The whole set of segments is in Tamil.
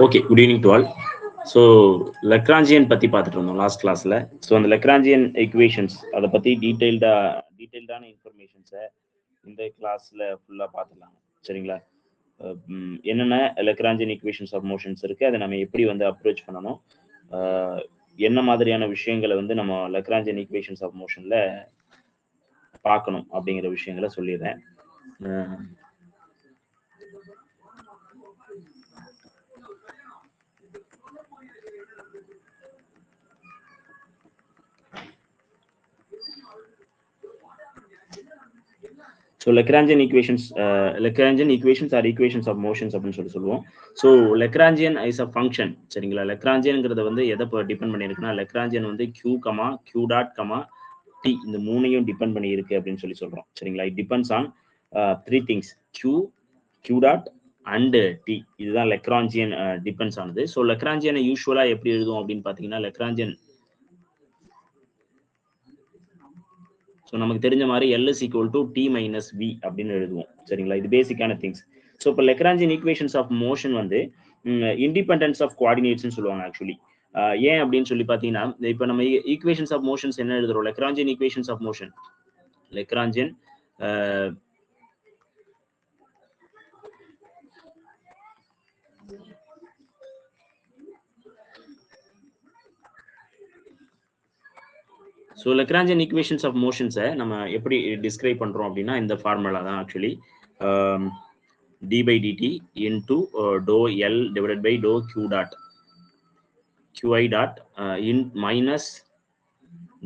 Okay, good evening to all. So Lagrangian பற்றி பார்த்துட்டு இருந்தோம் லாஸ்ட் கிளாஸில். ஸோ அந்த லக்ராஞ்சியன் ஈக்குவேஷன்ஸ் அதை பற்றி டீட்டெயில்டான இன்ஃபர்மேஷன்ஸை இந்த கிளாஸில் ஃபுல்லாக பார்த்துடலாம். சரிங்களா? என்னென்ன லக்ராஞ்சியன் ஈக்குவேஷன்ஸ் ஆஃப் மோஷன்ஸ் இருக்குது, அதை நம்ம எப்படி வந்து அப்ரோச் பண்ணணும், என்ன மாதிரியான விஷயங்களை வந்து நம்ம லக்ராஞ்சியன் ஈக்குவேஷன்ஸ் ஆஃப் மோஷனில் பார்க்கணும் அப்படிங்கிற விஷயங்களை சொல்லிடுறேன். So Lagrangian equations are equations of motions அப்படின்னு சொல்லுவோம். So Lagrangian is a function. சரிங்களா? லக்ராஞ்சியன்ங்கிறத வந்து எதை டிபெண்ட் பண்ணியிருக்குன்னா, லக்ராஞ்சியன் வந்து Q, Q டாட், T இந்த மூணையும் டிபெண்ட் பண்ணி இருக்கு அப்படின்னு சொல்றோம். சரிங்களா? It depends on 3 things, Q dot and T. இதுதான் லக்ராஞ்சியன் டிபெண்ட்ஸ் ஆனது. ஸோ லக்ராஞ்சியனை யூஸ்வலா எப்படி எழுதுவோம் அப்படின்னு பார்த்தீங்கன்னா, லக்ராஞ்சியன் ஸோ நமக்கு தெரிஞ்ச மாதிரி L is equal to T minus V அப்படின்னு எழுதுவோம். சரிங்களா? இது பேசிக்கான திங்ஸ். ஸோ இப்போ லக்ராஞ்சியன் ஈக்குவேஷன்ஸ் ஆஃப் மோஷன் வந்து இண்டிபெண்டன்ஸ் ஆஃப் கோஆர்டினேட்ஸ்னு சொல்லுவாங்க ஆக்சுவலி. ஏன் அப்படின்னு சொல்லி பார்த்தீங்கன்னா, இப்போ நம்ம ஈக்குவேஷன்ஸ் ஆஃப் மோஷன்ஸ் என்ன எழுதுறோம், Lagrangian equations of motion, Lagrangian so Lagrangian equations of மோஷன்ஸை நம்ம எப்படி டிஸ்கிரைப் பண்ணுறோம் அப்படின்னா, இந்த ஃபார்முலா தான் actually. d by dt into dou L divided by dou Q dot Qi dot in minus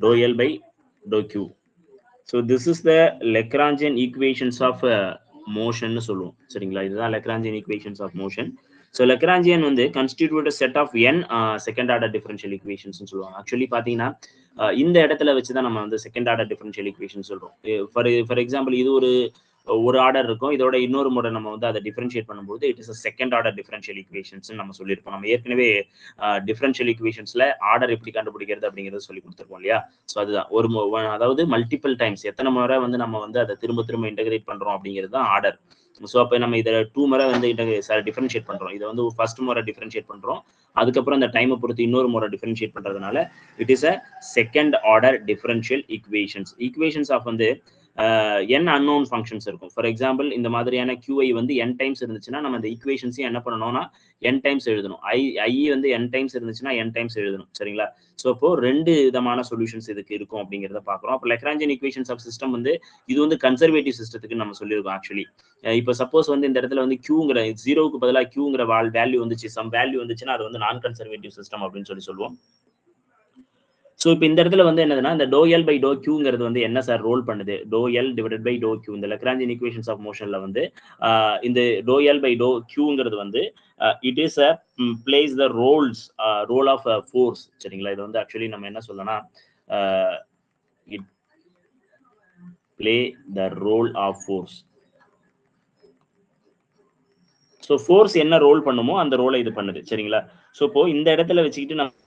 dou L by dou Q. So this is the Lagrangian equations of motion னு சொல்லுவோம். சரிங்களா? இதுதான் Lagrangian equations of motion. So Lagrangian வந்து constitute a set of n second order differential equations னு சொல்லுவாங்க. ஆக்சுவலி பார்த்தீங்கன்னா இந்த இடத்துல வச்சு தான் நம்ம வந்து செகண்ட் ஆர்டர் டிஃபரன்ஷியல் ஈக்குவேஷன் சொல்றோம். ஃபார் எக்ஸாம்பிள் இது ஒரு ஆர்டர் இருக்கும், இதோட இன்னொரு முறை நம்ம வந்து அதை டிஃபரன்ஷியேட் பண்ணும்போது it is second order differential equations நம்ம சொல்லியிருப்போம். நம்ம ஏற்கனவே டிஃபரன்ஷியல் ஈக்குவேஷன்ஸ்ல ஆர்டர் எப்படி கண்டுபிடிக்கிறது அப்படிங்கிறத சொல்லி கொடுத்துருக்கோம் இல்லையா? ஸோ அதுதான் அதாவது மல்டிபிள் டைம்ஸ் எத்தனை முறை வந்து நம்ம வந்து அதை திரும்ப இன்டகிரேட் பண்றோம் அப்படிங்கிறது தான் ஆர்டர். ஸோ அப்போ நம்ம இதை 2 முறை வந்து டிஃபரன்ஷியேட் பண்றோம். இதை வந்து ஃபர்ஸ்ட் முறை டிஃபரன்ஷியேட் பண்றோம், அதுக்கப்புறம் அந்த டைமை பொறுத்து இன்னொரு முறை டிஃபரன்ஷியேட் பண்றதுனால it is a second order differential equations of வந்து n அன்னோன் ஃபங்க்ஷன்ஸ் இருக்கும். ஃபார் எக்ஸாம்பிள் இந்த மாதிரியான QI வந்து n டைம்ஸ் இருந்துச்சுன்னா நம்ம இந்த ஈக்குவேஷன்ஸையும் என்ன பண்ணணும்னா n டைம்ஸ் எழுதணும். I வந்து n டைம்ஸ் இருந்துச்சுன்னா n டைம்ஸ் எழுதணும். சரிங்களா? ஸோ அப்போ 2 விதமான சொல்யூஷன்ஸ் இதுக்கு இருக்கும் அப்படிங்கிறத பார்க்குறோம். அப்போ லக்ராஞ்சியன் ஈக்குவேஷன்ஸ் ஆஃப் சிஸ்டம் வந்து இது வந்து கன்சர்வேட்டிவ் சிஸ்டத்துக்கு நம்ம சொல்லியிருக்கோம் ஆக்சுவலி. இப்போ சப்போஸ் வந்து இந்த இடத்துல வந்து Qங்கிற 0க்கு பதிலாக Qங்கிற வேல்யூ வந்துச்சு, சம் வேல்யூ வந்துச்சுன்னா அது வந்து நான் கன்சர்வேட்டிவ் சிஸ்டம் அப்படின்னு சொல்லுவோம். ஸோ இப்போ இந்த இடத்துல வந்து என்னதுன்னா, இந்த டோ எல் பை டோ கியூங்கிறது வந்து என்ன சார் ரோல் பண்ணுது, doe L divided by to Q. இந்த லக்ராஞ்சியன் ஈக்குவேஷன்ஸ் ஆஃப் மோஷன்ல வந்து இந்த டோ எல் பை டோ கியூங்கிறது வந்து it is a place the role of force. சரிங்களா? இது வந்து ஆக்சுவலி நம்ம என்ன சொல்லணும்னா it play the role of force. So force என்ன ரோல் பண்ணுமோ அந்த ரோலை இது பண்ணுது. சரிங்களா? ஸோ இப்போ இந்த இடத்துல வச்சுக்கிட்டு நம்ம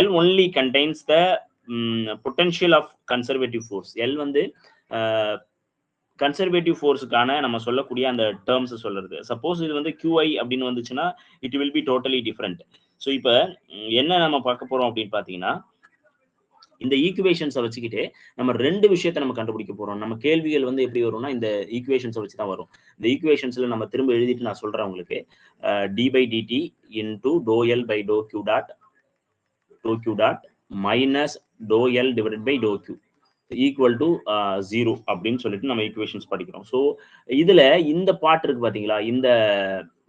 L only contains the potential of conservative force. L வந்து கன்சர்வேட்டிவ் ஃபோர்ஸுக்கான நம்ம சொல்லக்கூடிய அந்த டேர்ம்ஸ் சொல்றது. சப்போஸ் இது வந்து QI அப்படின்னு வந்துச்சுன்னா it will be totally different. So இப்போ என்ன நம்ம பார்க்க போறோம் அப்படின்னு பார்த்தீங்கன்னா, இந்த ஈக்குவேஷன்ஸை வச்சுக்கிட்டு நம்ம 2 விஷயத்தை நம்ம கண்டுபிடிக்க போறோம். நம்ம கேள்விகள் வந்து எப்படி வரும்னா இந்த ஈக்குவேஷன்ஸை வச்சு தான் வரும். இந்த ஈக்குவேஷன்ஸ்ல நம்ம திரும்ப எழுதிட்டு நான் சொல்றேன் உங்களுக்கு. d by dt into dou L by dou Q dot minus dou L divided by dou Q equal to 0 அப்படின்னு சொல்லிட்டு நம்ம ஈக்குவேஷன்ஸ் படிக்கிறோம். ஸோ இதுல இந்த பார்ட் இருக்கு பாத்தீங்களா,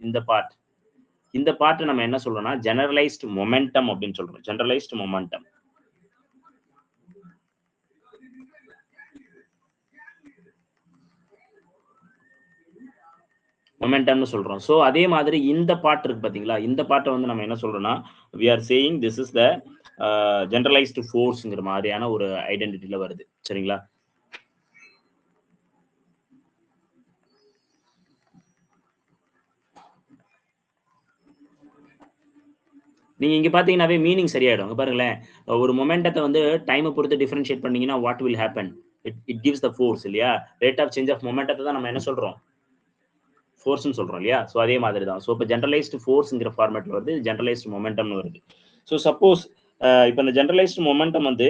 இந்த பார்ட் நம்ம என்ன சொல்றோம்னா ஜெனரலைஸ்ட் மொமெண்டம் அப்படின்னு சொல்றோம். Generalised momentum. மொமெண்டம்னு சொல்றோம். ஸோ அதே மாதிரி இந்த பார்ட் இருக்கு பாத்தீங்களா, இந்த பார்ட்டை வந்து நம்ம என்ன சொல்றோம்னா we are saying this is the generalized forceங்கிற மாதிரியான ஒரு ஐடென்டிட்டில வருது. சரிங்களா? நீங்க இங்க பாத்தீங்கன்னாவே மீனிங் சரியாயிடும். பாருங்களேன், ஒரு மொமெண்டத்தை வந்து டைமை பொறுத்து டிஃபரன்ஷியேட் பண்ணீங்கன்னா what will happen, it gives the force இல்லையா? ரேட் ஆஃப் சேஞ்ச் ஆஃப் மொமெண்டத்தை தான் நம்ம என்ன சொல்றோம், ஃபோர்ஸ்னு சொல்றோம் இல்லையா? ஸோ அதே மாதிரி தான். ஸோ இப்போ ஜென்ரலைஸ்டு ஃபோர்ஸ்ங்கிற ஃபார்மேட்ல வருது, ஜென்ரலைஸ்டு மொமெண்டம்னு வருது. ஸோ சப்போஸ் இப்போ இந்த ஜென்ரலைஸ்டு மொமெண்டம் வந்து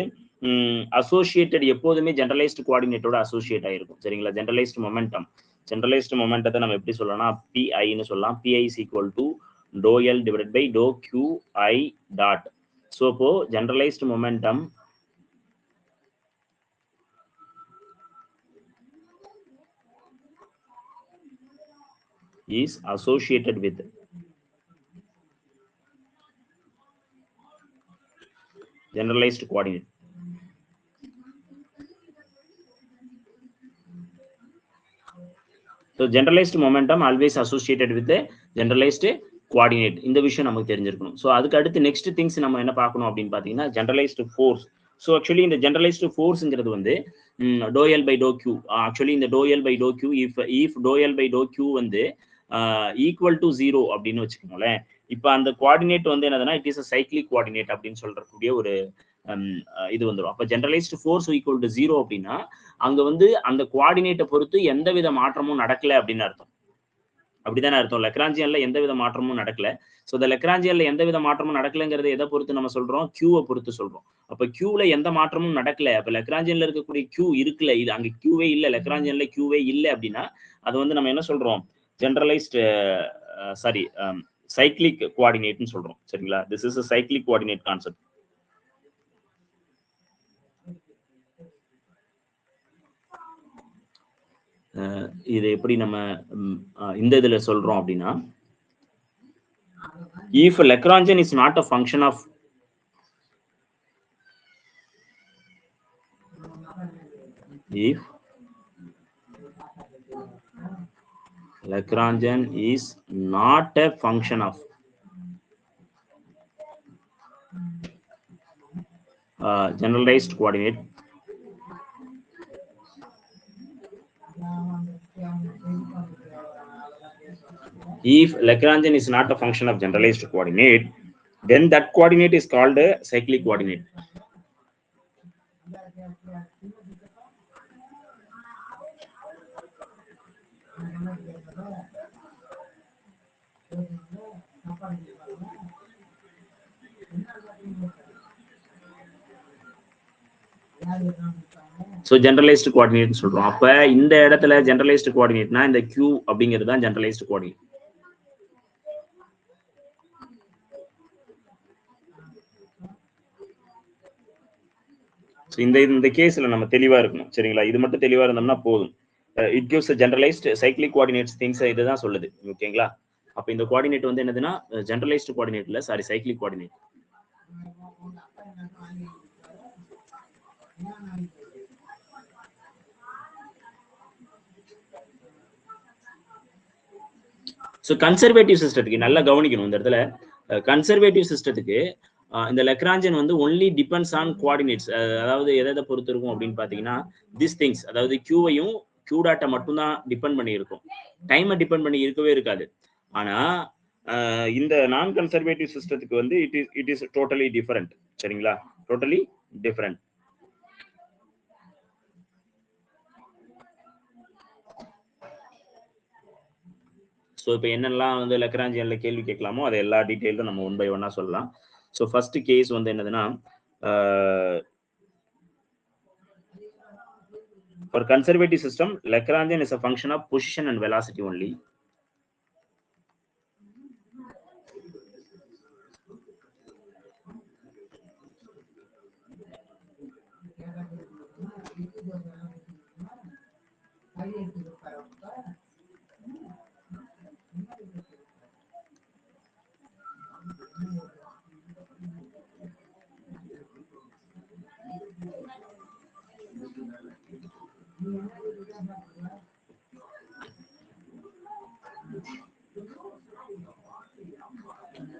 அசோசியேட்டட் எப்போதுமே ஜென்ரலைஸ்டு கோஆர்டினேட்டோட அசோசியேட் ஆயிருக்கும். சரிங்களா? ஜென்ரலைஸ்டு மொமெண்டத்தை நம்ம எப்படி சொல்லலாம்னா பிஐன்னு சொல்லலாம். P I is equal to doh L divided by to Q I dot. So இப்போ generalized momentum is associated with generalized coordinate. So generalized momentum always associated with the generalized coordinate. இந்த விஷயம் நமக்கு தெரிஞ்சிருக்கணும். ஸோ அதுக்கு அடுத்து நெக்ஸ்ட் திங்ஸ் நம்ம என்ன பார்க்கணும் அப்படின்னு பார்த்தீங்கன்னா ஜென்ரலைஸ்டு ஃபோர்ஸ். ஸோ ஆக்சுவலி இந்த ஜென்ரலைஸ்டு ஃபோர்ஸ்ங்கிறது வந்து to L by to Q. Actually இந்த to L by to Q if doh L by to Q வந்து ஈக்குவல் டு 0 அப்படின்னு வச்சுக்கோங்களேன். இப்போ அந்த கோஆர்டினேட் வந்து என்னதுன்னா it is a cyclic coordinate அப்படின்னு சொல்றக்கூடிய ஒரு இது வந்துடும். அப்போ ஜென்ரலைஸ்டு ஃபோர்ஸ் ஈக்குவல் டு 0 அப்படின்னா அங்க வந்து அந்த கோஆர்டினேட்டை பொறுத்து எந்தவித மாற்றமும் நடக்கல அப்படின்னு அர்த்தம். அப்படிதானே அர்த்தம்? லெக்ராஞ்சியன்ல எந்தவித மாற்றமும் நடக்கல. ஸோ இந்த லெக்ராஞ்சியன்ல எந்தவித மாற்றமும் நடக்கலங்கிறது எதை பொறுத்து நம்ம சொல்றோம்? கியூவை பொறுத்து சொல்றோம். அப்போ கியூல எந்த மாற்றமும் நடக்கல. அப்போ லெக்ராஞ்சியன்ல இருக்கக்கூடிய கியூ இருக்குல்ல, இது அங்க கியூவே இல்லை, லெக்ராஞ்சியன்ல கியூவே இல்லை அப்படின்னா அது வந்து நம்ம என்ன சொல்றோம்? ஜென்ரலைஸ்டு சைக்ளிக் கோஆர்டினேட்னு சொல்றோம். சரிங்களா? This is a cyclic coordinate concept. இது எப்படி நம்ம இந்த இதுல சொல்றோம் அப்படின்னா if Lagrangian is not a function of if Lagrangian is not a function of generalized coordinate, if Lagrangian is not a function of generalized coordinate, then that coordinate is called a cyclic coordinate. So generalised coordinate சொல்றோம். அப்ப இந்த இடத்துல ஜென்ரலைஸ்டு கோஆர்டினேட்னா இந்த கியூ அப்படிங்கிறது தான் ஜென்ரலைஸ்டு கோஆர்டினேட். இந்த கேஸ்ல நம்ம தெளிவா இருக்கணும். சரிங்களா? இது மட்டும் தெளிவா இருந்தோம்னா போதும். It gives generalized cyclic coordinates things இதுதான் சொல்லுது. ஓகேங்களா? அப்ப இந்த கோஆர்டினேட் வந்து என்னதுன்னா ஜென்ரலைஸ்டு கோஆர்டினேட் இல்ல, sorry, cyclic coordinate. So conservative சிஸ்டத்துக்கு நல்லா கவனிக்கணும். இந்த இடத்துல கன்சர்வேட்டிவ் சிஸ்டத்துக்கு இந்த லெக்ராஞ்சியன் வந்து ஒன்லி டிபெண்ட்ஸ் ஆன் கோஆர்டினேட்ஸ். அதாவது எதை பொறுத்து இருக்கும் அப்படின்னு பாத்தீங்கன்னா திஸ் திங்ஸ், அதாவது கியூவையும் கியூ டாட்டை மட்டும் தான் டிபெண்ட் பண்ணி இருக்கும். டைமை டிபெண்ட் பண்ணி இருக்கவே இருக்காது. ஆனா இந்த நான் கன்சர்வேட்டிவ் சிஸ்டத்துக்கு வந்து இட் இஸ் டோட்டலி டிஃபரெண்ட். சரிங்களா? Totally different. ஸோ இப்போ என்னெல்லாம் வந்து லெக்ராஞ்சியன்ல கேள்வி கேட்கலாமோ அதை எல்லா டீட்டெயிலும் நம்ம ஒன் பை ஒன்னா சொல்லலாம். ஸோ ஃபர்ஸ்ட் கேஸ் வந்து என்னதுன்னா for conservative system Lagrangian is a function of position and velocity only.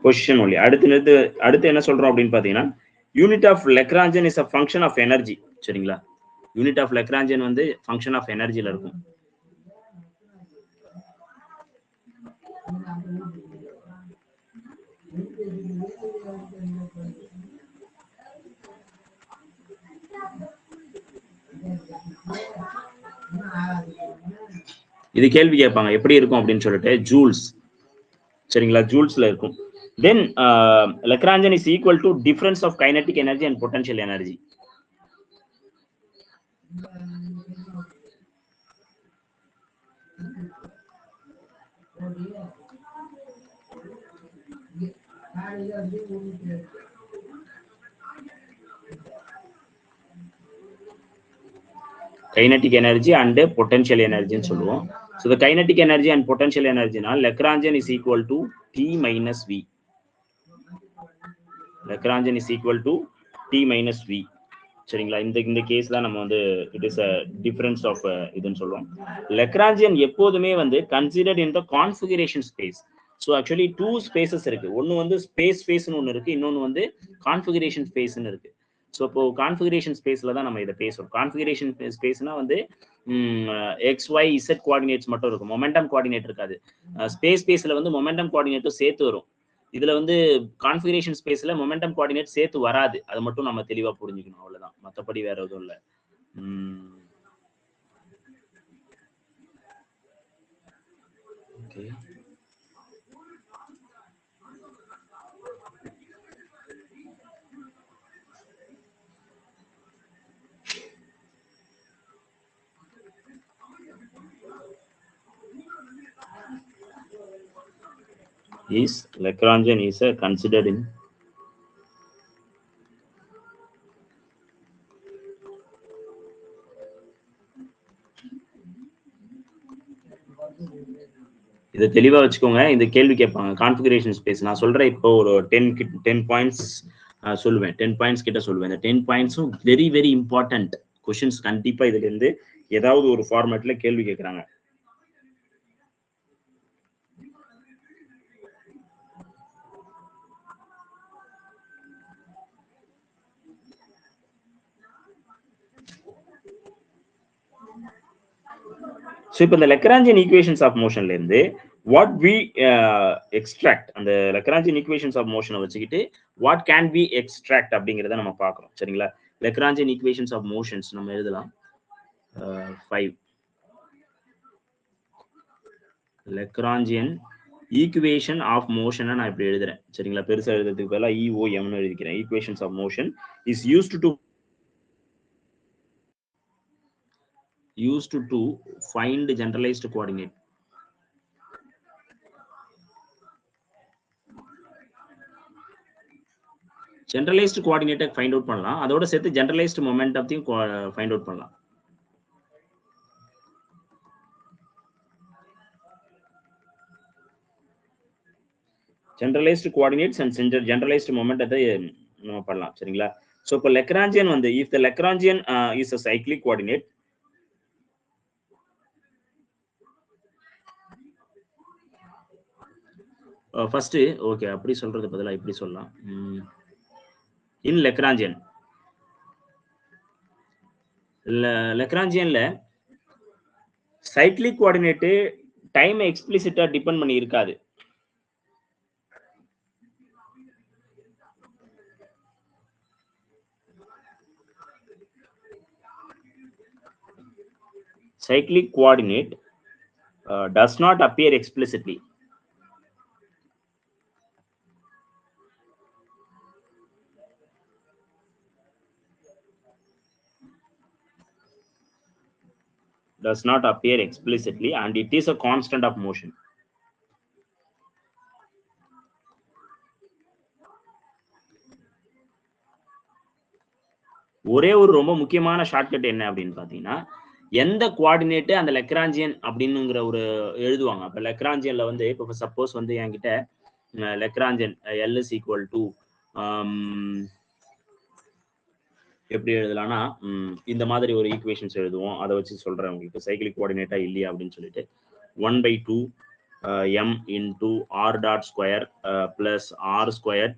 Position only. அடுத்து என்ன சொல்றோம் அப்படின்னு பாத்தீங்கன்னா unit of Lagrangian is a function of energy. சரிங்களா? யூனிட் ஆஃப் லெக்ராஞ்சியன் வந்து ஃபங்க்ஷன் ஆஃப் எனர்ஜில இருக்கும். இது கேள்வி கேட்பாங்க எப்படி இருக்கும் அப்படின்னு சொல்லிட்டு ஜூல்ஸ். சரிங்களா, ஜூல்ஸ்ல இருக்கும். Then Lagrangian is equal to difference of kinetic energy and potential energy. kinetic energy and potential energy ன்னு சொல்லுவோம். So the kinetic energy and potential energy னா Lagrangian is equal to T minus V. Lagrangian is equal to T minus V. சரிங்களா, இந்த கேஸ்ல நம்ம வந்து it is a difference of இதுன்னு சொல்லுவோம். Lagrangian எப்போதுமே வந்து considered in the configuration space. So actually two spaces இருக்கு. ஒன்னு வந்து space spaceன்னு ஒன்னு இருக்கு, இன்னொன்னு வந்து configuration spaceன்னு இருக்கு. ஸோ இப்போ கான்ஃபிகரேஷன் ஸ்பேஸ்ல தான் நம்ம இதை பேசுறோம். கான்ஃபிகரேஷன் ஸ்பேஸ்னா வந்து எக்ஸ் ஒய் இசட் கோஆர்டினேட்ஸ் மட்டும் இருக்கும், மொமெண்டம் கோஆர்டினேட் இருக்காது. ஸ்பேஸ்ல வந்து மொமெண்டம் கோஆர்டினேட்டும் சேர்த்து வரும். இதுல வந்து கான்ஃபிகரேஷன் ஸ்பேஸ்ல மொமெண்டம் கோஆர்டினேட் சேர்த்து வராது. அதை மட்டும் நம்ம தெளிவா புரிஞ்சுக்கணும், அவ்வளவுதான். மற்றபடி வேற எதுவும் இல்லை. Okay, is Lagrangian is considered in இதை தெளிவா வச்சுக்கோங்க. இந்த கேள்வி கேட்பாங்க கான்ஃபிகரேஷன் ஸ்பேஸ். நான் சொல்றேன் இப்போ ஒரு 10 பாயிண்ட்ஸ் சொல்லுவேன், 10 பாயிண்ட்ஸ் கிட்ட சொல்லுவேன். இந்த 10 பாயிண்ட்ஸும் வெரி வெரி இம்பார்ட்டன்ட் கொஸ்டின்ஸ். கண்டிப்பா இதுல இருந்து ஏதாவது ஒரு ஃபார்மேட்ல கேள்வி கேட்கறாங்க. ஸோ இப்போ இந்த லெக்ராஞ்சியன் ஈக்குவேஷன்ஸ் ஆஃப் மோஷன்ல இருந்து வாட் வி எக்ஸ்ட்ராக்ட், அந்த லெக்ராஞ்சியன் ஈக்குவேஷன்ஸ் ஆஃப் மோஷனை வச்சுக்கிட்டு வாட் கேன் வி எக்ஸ்ட்ராக்ட் அப்படிங்கிறத நம்ம பார்க்குறோம். சரிங்களா, லெக்ராஞ்சியன் ஈக்குவேஷன்ஸ் ஆஃப் மோஷன்ஸ் நம்ம எழுதலாம். 5 லெக்ராஞ்சியன் ஈக்குவேஷன் ஆஃப் மோஷனை நான் இப்படி எழுதுறேன். சரிங்களா, பெருசாக எழுதுறதுக்கு பதிலாக EOMனு எழுதிக்கிறேன். Equations of motion is used to find generalized coordinate. generalized coordinate find out பண்ணலாம், அதோட சேர்த்து generalized momentum find out பண்ணலாம். generalized coordinates and generalized momentum நம்ம பண்ணலாம். சரிங்களா, so இப்போ Lagrangian வந்து if the Lagrangian is a cyclic coordinate, first okay அப்படி சொல்றது பதிலாக இப்படி சொல்லலாம். இன் லெக்ராஞ்சியன்ல சைக்ளிக் கோஆர்டினேட் டைம் எக்ஸ்பிளிசிட்டா டிபெண்ட் பண்ணி இருக்காது. cyclic coordinate does not appear explicitly. Does not appear explicitly and it is a constant of motion. ஒரே ஒரு ரொம்ப முக்கியமான ஷார்ட்கட் என்ன அப்படின்னு பாத்தீங்கன்னா, எந்த கோஆர்டினேட் அந்த லெக்ராஞ்சியன் அப்படின்னுங்கிற ஒரு எழுதுவாங்க. அப்ப லெக்ராஞ்சியன்ல வந்து இப்போ சப்போஸ் வந்து என்கிட்ட Lagrangian L is equal to எப்படி எழுதலாம்னா இந்த மாதிரி ஒரு ஈக்குவேஷன்ஸ் எழுதுவோம். அதை வச்சு சொல்றேன் உங்களுக்கு சைக்கிளிக் கோஆர்டினேட்டா இல்லையா அப்படின்னு சொல்லிட்டு 1/2 m into r dot square plus r square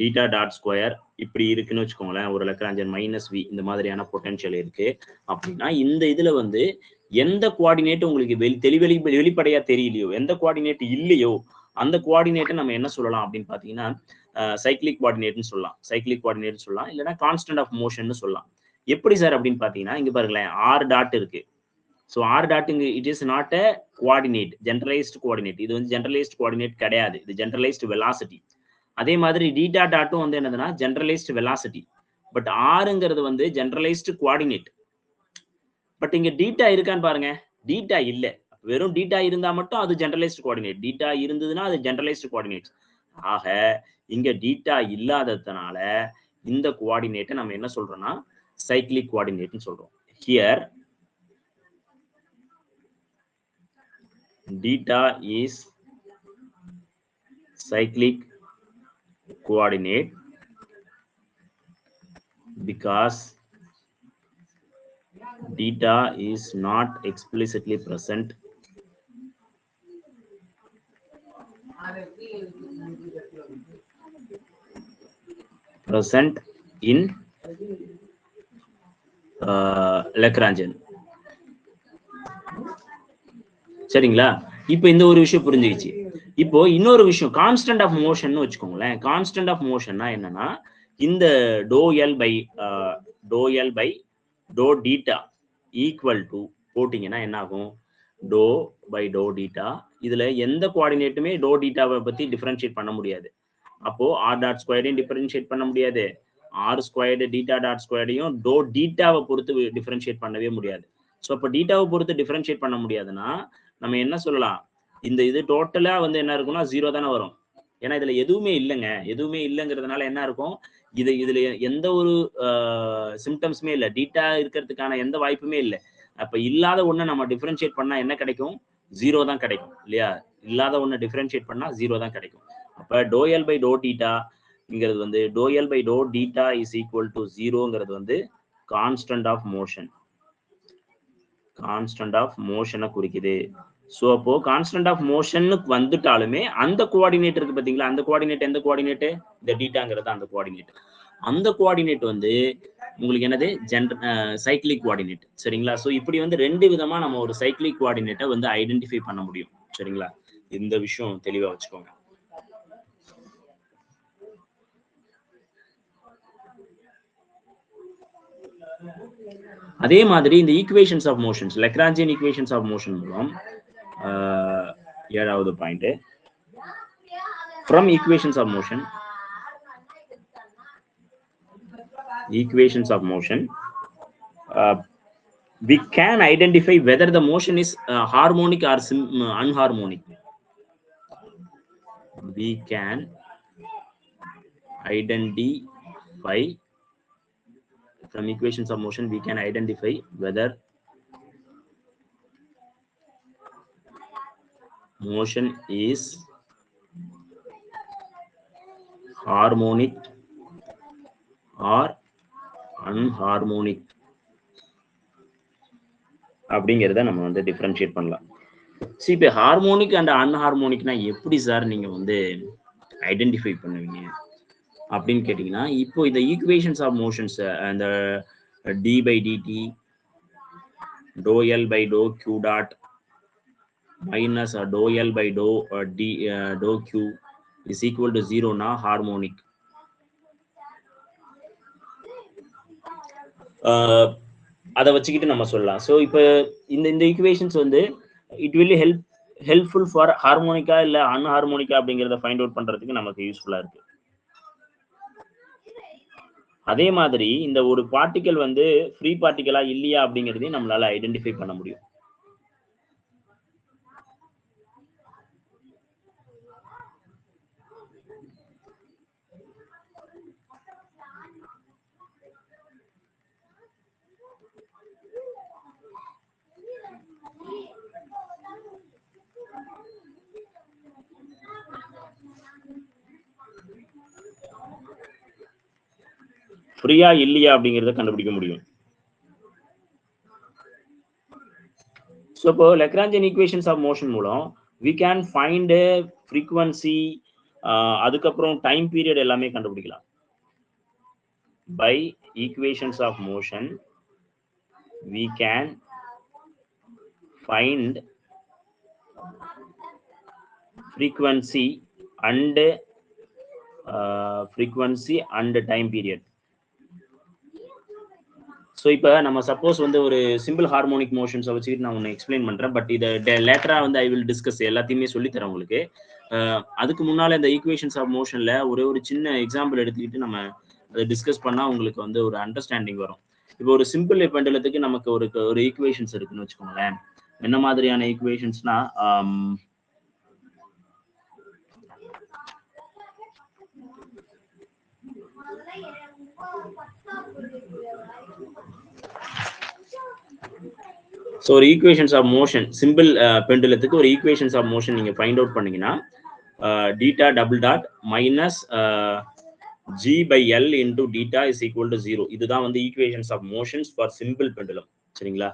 theta dot square இப்படி இருக்குன்னு வச்சுக்கோங்களேன். ஒரு லெக்ராஞ்சியன் -v இந்த மாதிரியான பொட்டன்ஷியல் இருக்கு அப்படின்னா, இந்த இதுல வந்து எந்த கோஆர்டினேட் உங்களுக்கு வெளிப்படையா தெரியலையோ, எந்த கோஆர்டினேட் இல்லையோ, அந்த கோஆர்டினேட்டை நம்ம என்ன சொல்லலாம் அப்படின்னு பாத்தீங்கன்னா சைக்கிளிக் கோஆர்டினேட்னு சொல்லலாம். சைக்கிளிக் கோஆர்டினேட் சொல்லலாம், இல்லைன்னா கான்ஸ்டன்ட் ஆஃப் மோஷன் சொல்லலாம். எப்படி சார் அப்படின்னு பாத்தீங்கன்னா, இங்க பாருங்களேன், ஆர் டாட் இருக்கு. ஸோ ஆர் டாட்டுங்க it is not a coordinate, generalized coordinate. இது வந்து ஜென்ரலைஸ்டு கோஆர்டினேட் கிடையாது, இது ஜென்ரலைஸ்டு வெலாசிட்டி. அதே மாதிரி டீட்டா டாட்டும் வந்து என்னதுன்னா ஜென்ரலைஸ்டு வெலாசிட்டி. பட் ஆருங்கிறது வந்து ஜென்ரலைஸ்டு கோஆர்டினேட். பட் இங்க டீட்டா இருக்கான்னு பாருங்க, டீட்டா இல்ல. வெறும் டீட்டா இருந்தா மட்டும் அது ஜென்ரலைஸ்டு கோஆர்டினேட், டீட்டா இருந்ததுன்னா அது ஜென்ரலைஸ்டு கோஆர்டினேட். ஆக இங்க டீட்டா இல்லாததுனால இந்த கோஆர்டினேட்டை நம்ம என்ன சொல்றோம்னா சைக்ளிக் கோஆர்டினேட்னு சொல்றோம். Here theta is cyclic coordinate because theta is not explicitly present in Lagrangian. சரிங்களா? இப்போ இந்த ஒரு விஷயம் புரிஞ்சுக்கிச்சு. இப்போ இன்னொரு விஷயம் கான்ஸ்டன்ட் ஆஃப் மோஷன் வச்சுக்கோங்களேன். கான்ஸ்டன்ட் ஆஃப் மோஷன்னா என்னன்னா இந்த to L by to theta equal to போட்டிங்கன்னா என்ன ஆகும், டோ பை டோ டீட்டா. இதுல எந்த கோஆர்டினேட்டுமே டோ டீட்டாவை பத்தி டிஃபரன்ஷியேட் பண்ண முடியாது. அப்போ ஆர் டாட் ஸ்கொயரையும் டிஃபரன்ஷியேட் பண்ண முடியாது, ஆர் ஸ்கொயர்டு டீட்டா டாட் ஸ்கொயரையும் டோ டீட்டாவை பொறுத்து டிஃபரன்ஷியேட் பண்ணவே முடியாது. ஸோ அப்போ டீட்டாவை பொறுத்து டிஃபரன்ஷியேட் பண்ண முடியாதுன்னா நம்ம என்ன சொல்லலாம், இந்த இது டோட்டலா வந்து என்ன இருக்கும்னா 0 தானே வரும். ஏன்னா இதுல எதுவுமே இல்லைங்க, எதுவுமே இல்லைங்கிறதுனால என்ன இருக்கும், இதுல எந்த ஒரு சிம்டம்ஸுமே இல்லை, டீட்டா இருக்கிறதுக்கான எந்த வாய்ப்புமே இல்லை. அப்ப இல்லாத ஒண்ணை நம்ம டிஃபரன்ஷியேட் பண்ணா என்ன கிடைக்கும், 0 தான் கிடைக்கும் இல்லையா? இல்லாத ஒண்ணை டிஃபரன்ஷியேட் பண்ணா 0 தான் கிடைக்கும். அப்ப டோ எல் பை டோ டீட்டாங்கிறது வந்து to L by to theta is equal to 0ங்கிறது வந்து constant of motion, constant of மோஷனை குறிக்குது. ஸோ அப்போ கான்ஸ்டன்ட் ஆஃப் மோஷனுக்கு வந்துட்டாலுமே அந்த கோஆர்டினேட் இருக்கு பார்த்தீங்களா, அந்த கோஆர்டினேட் எந்த கோஆர்டினேட், இந்த டீட்டாங்கிறது அந்த கோஆர்டினேட். அந்த கோஆர்டினேட் வந்து உங்களுக்கு என்னது சைக்ளிக் கோஆர்டினேட். சரிங்களா? ஸோ இப்படி வந்து 2 விதமா நம்ம ஒரு சைக்ளிக் கோஆர்டினேட்டை வந்து ஐடென்டிஃபை பண்ண முடியும். சரிங்களா? இந்த விஷயம் தெளிவா வச்சுக்கோங்க. அதே மாதிரி இந்த equations of motions, Lagrangian equations of motion மூலம் 7வது point, from equations of motion, we can identify whether the motion is harmonic or unharmonic. We can identify from equations of motion, we can identify whether motion is harmonic or unharmonic அப்படிங்கிறத நம்ம வந்து டிஃபரன்ஷியேட் பண்ணலாம். சரி, இப்போ ஹார்மோனிக் அண்ட் அன்ஹார்மோனிக்னா எப்படி சார் நீங்க வந்து ஐடென்டிஃபை பண்ணுவீங்க அப்படின்னு கேட்டீங்கன்னா, இப்போ இந்த ஈக்குவேஷன்ஸ் ஆஃப் மோஷன்ஸ், அந்த d by DD to L by to q dot minus doe L by doe d doe q is equal to 0னா ஹார்மோனிக். அதை வச்சுக்கிட்டு நம்ம சொல்லலாம். ஸோ இப்போ இந்த ஈக்குவேஷன்ஸ் வந்து இட் வில் ஹெல்ப்ஃபுல் ஃபார் ஹார்மோனிக்கா இல்லை அன்ஹார்மோனிக்கா அப்படிங்கிறத ஃபைண்ட் அவுட் பண்றதுக்கு நமக்கு யூஸ்ஃபுல்லா இருக்கு. அதே மாதிரி இந்த ஒரு பார்ட்டிகல் வந்து ஃப்ரீ பார்ட்டிகலா இல்லையா அப்படிங்கிறதையும் நம்மளால ஐடென்டிஃபை பண்ண முடியும். ஃப்ரீயா இல்லையா அப்படிங்கிறத கண்டுபிடிக்க முடியும். ஸோ இப்போ லெக்ராஞ்சியன் ஈக்குவேஷன்ஸ் ஆஃப் மோஷன் மூலம் we can find a frequency, அதுக்கப்புறம் டைம் பீரியட் எல்லாமே கண்டுபிடிக்கலாம். by equations of motion we can find frequency and time period. So இப்போ நம்ம சப்போஸ் வந்து ஒரு சிம்பிள் ஹார்மோனிக் மோஷன்ஸை வச்சுக்கிட்டு நான் ஒன்று எக்ஸ்பிளைன் பண்ணுறேன். பட் இதை லேட்டராக வந்து ஐ வில் டிஸ்கஸ் எல்லாத்தையுமே சொல்லித்தரேன் உங்களுக்கு. அதுக்கு முன்னால் இந்த ஈக்குவேஷன்ஸ் ஆஃப் மோஷனில் ஒரு சின்ன எக்ஸாம்பிள் எடுத்துக்கிட்டு நம்ம அதை டிஸ்கஸ் பண்ணால் உங்களுக்கு வந்து ஒரு அண்டர்ஸ்டாண்டிங் வரும். இப்போ ஒரு சிம்பிள் பெண்டலத்துக்கு நமக்கு ஒரு ஈக்குவேஷன்ஸ் இருக்குன்னு வச்சுக்கோங்களேன். என்ன மாதிரியான ஈக்குவேஷன்ஸ்னா ஸோ ஒரு ஈக்குவேஷன்ஸ் ஆஃப் மோஷன் சிம்பிள் பெண்டுலத்துக்கு ஒரு ஈக்குவேஷன்ஸ் ஆஃப் மோஷன் நீங்க ஃபைண்ட் அவுட் பண்ணீங்கன்னா theta double dot minus g by l into theta is equal to 0. இதுதான் வந்து equations of motions for simple pendulum. சரிங்களா?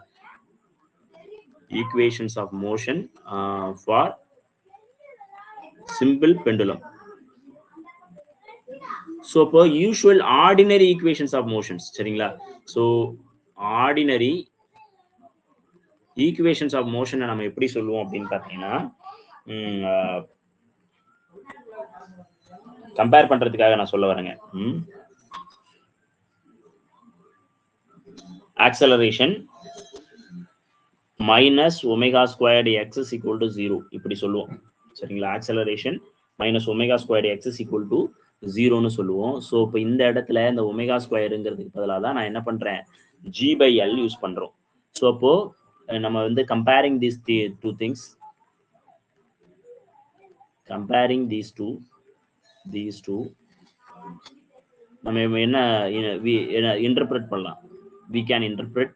Equations of motion for simple pendulum. So இப்போ usual ordinary equations of motions. சரிங்களா? ஸோ ஆர்டினரி ஈக்குவேஷன்ஸ் ஆஃப் மோஷனை நம்ம எப்படி சொல்லுவோம் அப்படின்னு பார்த்தீங்கன்னா கம்பேர் பண்றதுக்காக நான் சொல்ல வரேங்க. Acceleration minus omega squared x is equal to 0 இப்படி சொல்லுவோம். சரிங்களா? Acceleration minus omega squared x is equal to 0ன்னு சொல்லுவோம். ஸோ இப்போ இந்த இடத்துல இந்த ஒமேகா ஸ்கொயருங்கிறதுக்கு பதிலாக தான் நான் என்ன பண்றேன், g by l யூஸ் பண்றோம். ஸோ அப்போ நம்ம வந்து கம்பேரிங் these two நம்ம என்ன இன்டர்பிரட் பண்ணலாம். we can interpret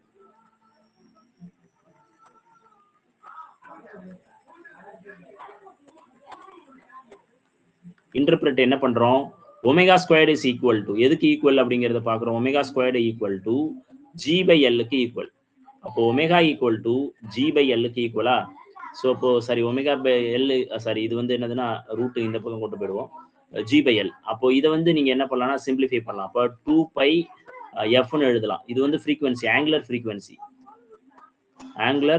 என்ன பண்றோம், omega squared is equal to எதுக்கு ஈக்குவல் அப்படிங்கறத பாக்குறோம். Omega squared equal to g by l க்கு ஈக்குவல். அப்போ omega equal to g by l க்கு ஈக்குவலா? ஸோ அப்போ sorry omega by L sorry இது வந்து என்னதுன்னா ரூட் இந்த பக்கம் கொண்டு போயிடுவோம் g by l. அப்போ இதை வந்து நீங்க என்ன பண்ணலாம்னா சிம்பிளிஃபை பண்ணலாம். அப்போ 2 பை எஃப்னு எழுதலாம். இது வந்து ஃப்ரீக்வன்சி, ஆங்குலர்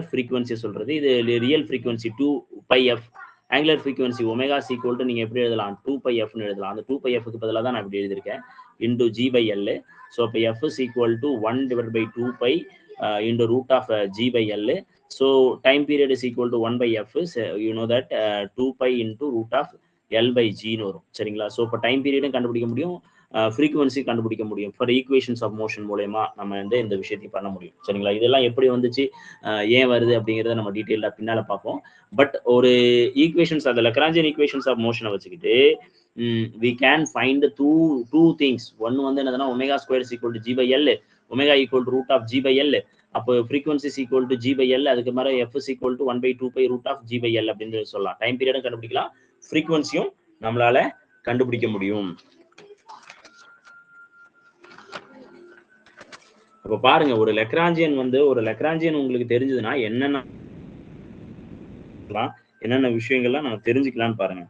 ஃப்ரீக்வன்சி சொல்றது. இது real frequency 2 by F. Angular frequency omega equal to நீங்க எப்படி எழுதலாம், 2 பை எஃப்னு எழுதலாம். அந்த 2 பை எஃப்க்கு பதிலாக தான் நான் இப்படி எழுதியிருக்கேன், into g by l. So அப்போ f is equal to 1 divide by 2 by into root of g by l. So time period is equal to 1 by f. You know that 2 pi into root of l by g னு வரும். சரிங்களா? ஸோ இப்போ டைம் பீரியடும் கண்டுபிடிக்க முடியும், ஃப்ரீக்வன்சி கண்டுபிடிக்க முடியும். ஃபார் ஈக்குவேஷன்ஸ் ஆஃப் மோஷன் மூலமா நம்ம வந்து இந்த விஷயத்தையும் பண்ண முடியும். சரிங்களா? இதெல்லாம் எப்படி வந்துச்சு, ஏன் வருது அப்படிங்கிறத நம்ம டீட்டெயிலாக பின்னால பார்ப்போம். பட் ஒரு ஈக்குவேஷன்ஸ் அந்த லக்ராஞ்சியன் ஈக்குவேஷன்ஸ் ஆஃப் மோஷனை வச்சுக்கிட்டு we can find two things. ஒன்னு வந்து என்னதுன்னா omega square is equal to g by l, omega equal to root of g by l. அப்போ frequency is equal to g by l, அதுக்கு மேலே f is equal to 1 by 2 by root of g by l அப்படின்னு சொல்லலாம். டைம் பீரியடும் கண்டுபிடிக்கலாம், ஃப்ரீக்வன்சியும் நம்மளால கண்டுபிடிக்க முடியும். அப்ப பாருங்க, ஒரு லக்ராஞ்சியன் உங்களுக்கு தெரிஞ்சதுன்னா என்னென்ன விஷயங்கள்லாம் நம்ம தெரிஞ்சுக்கலாம்னு பாருங்க.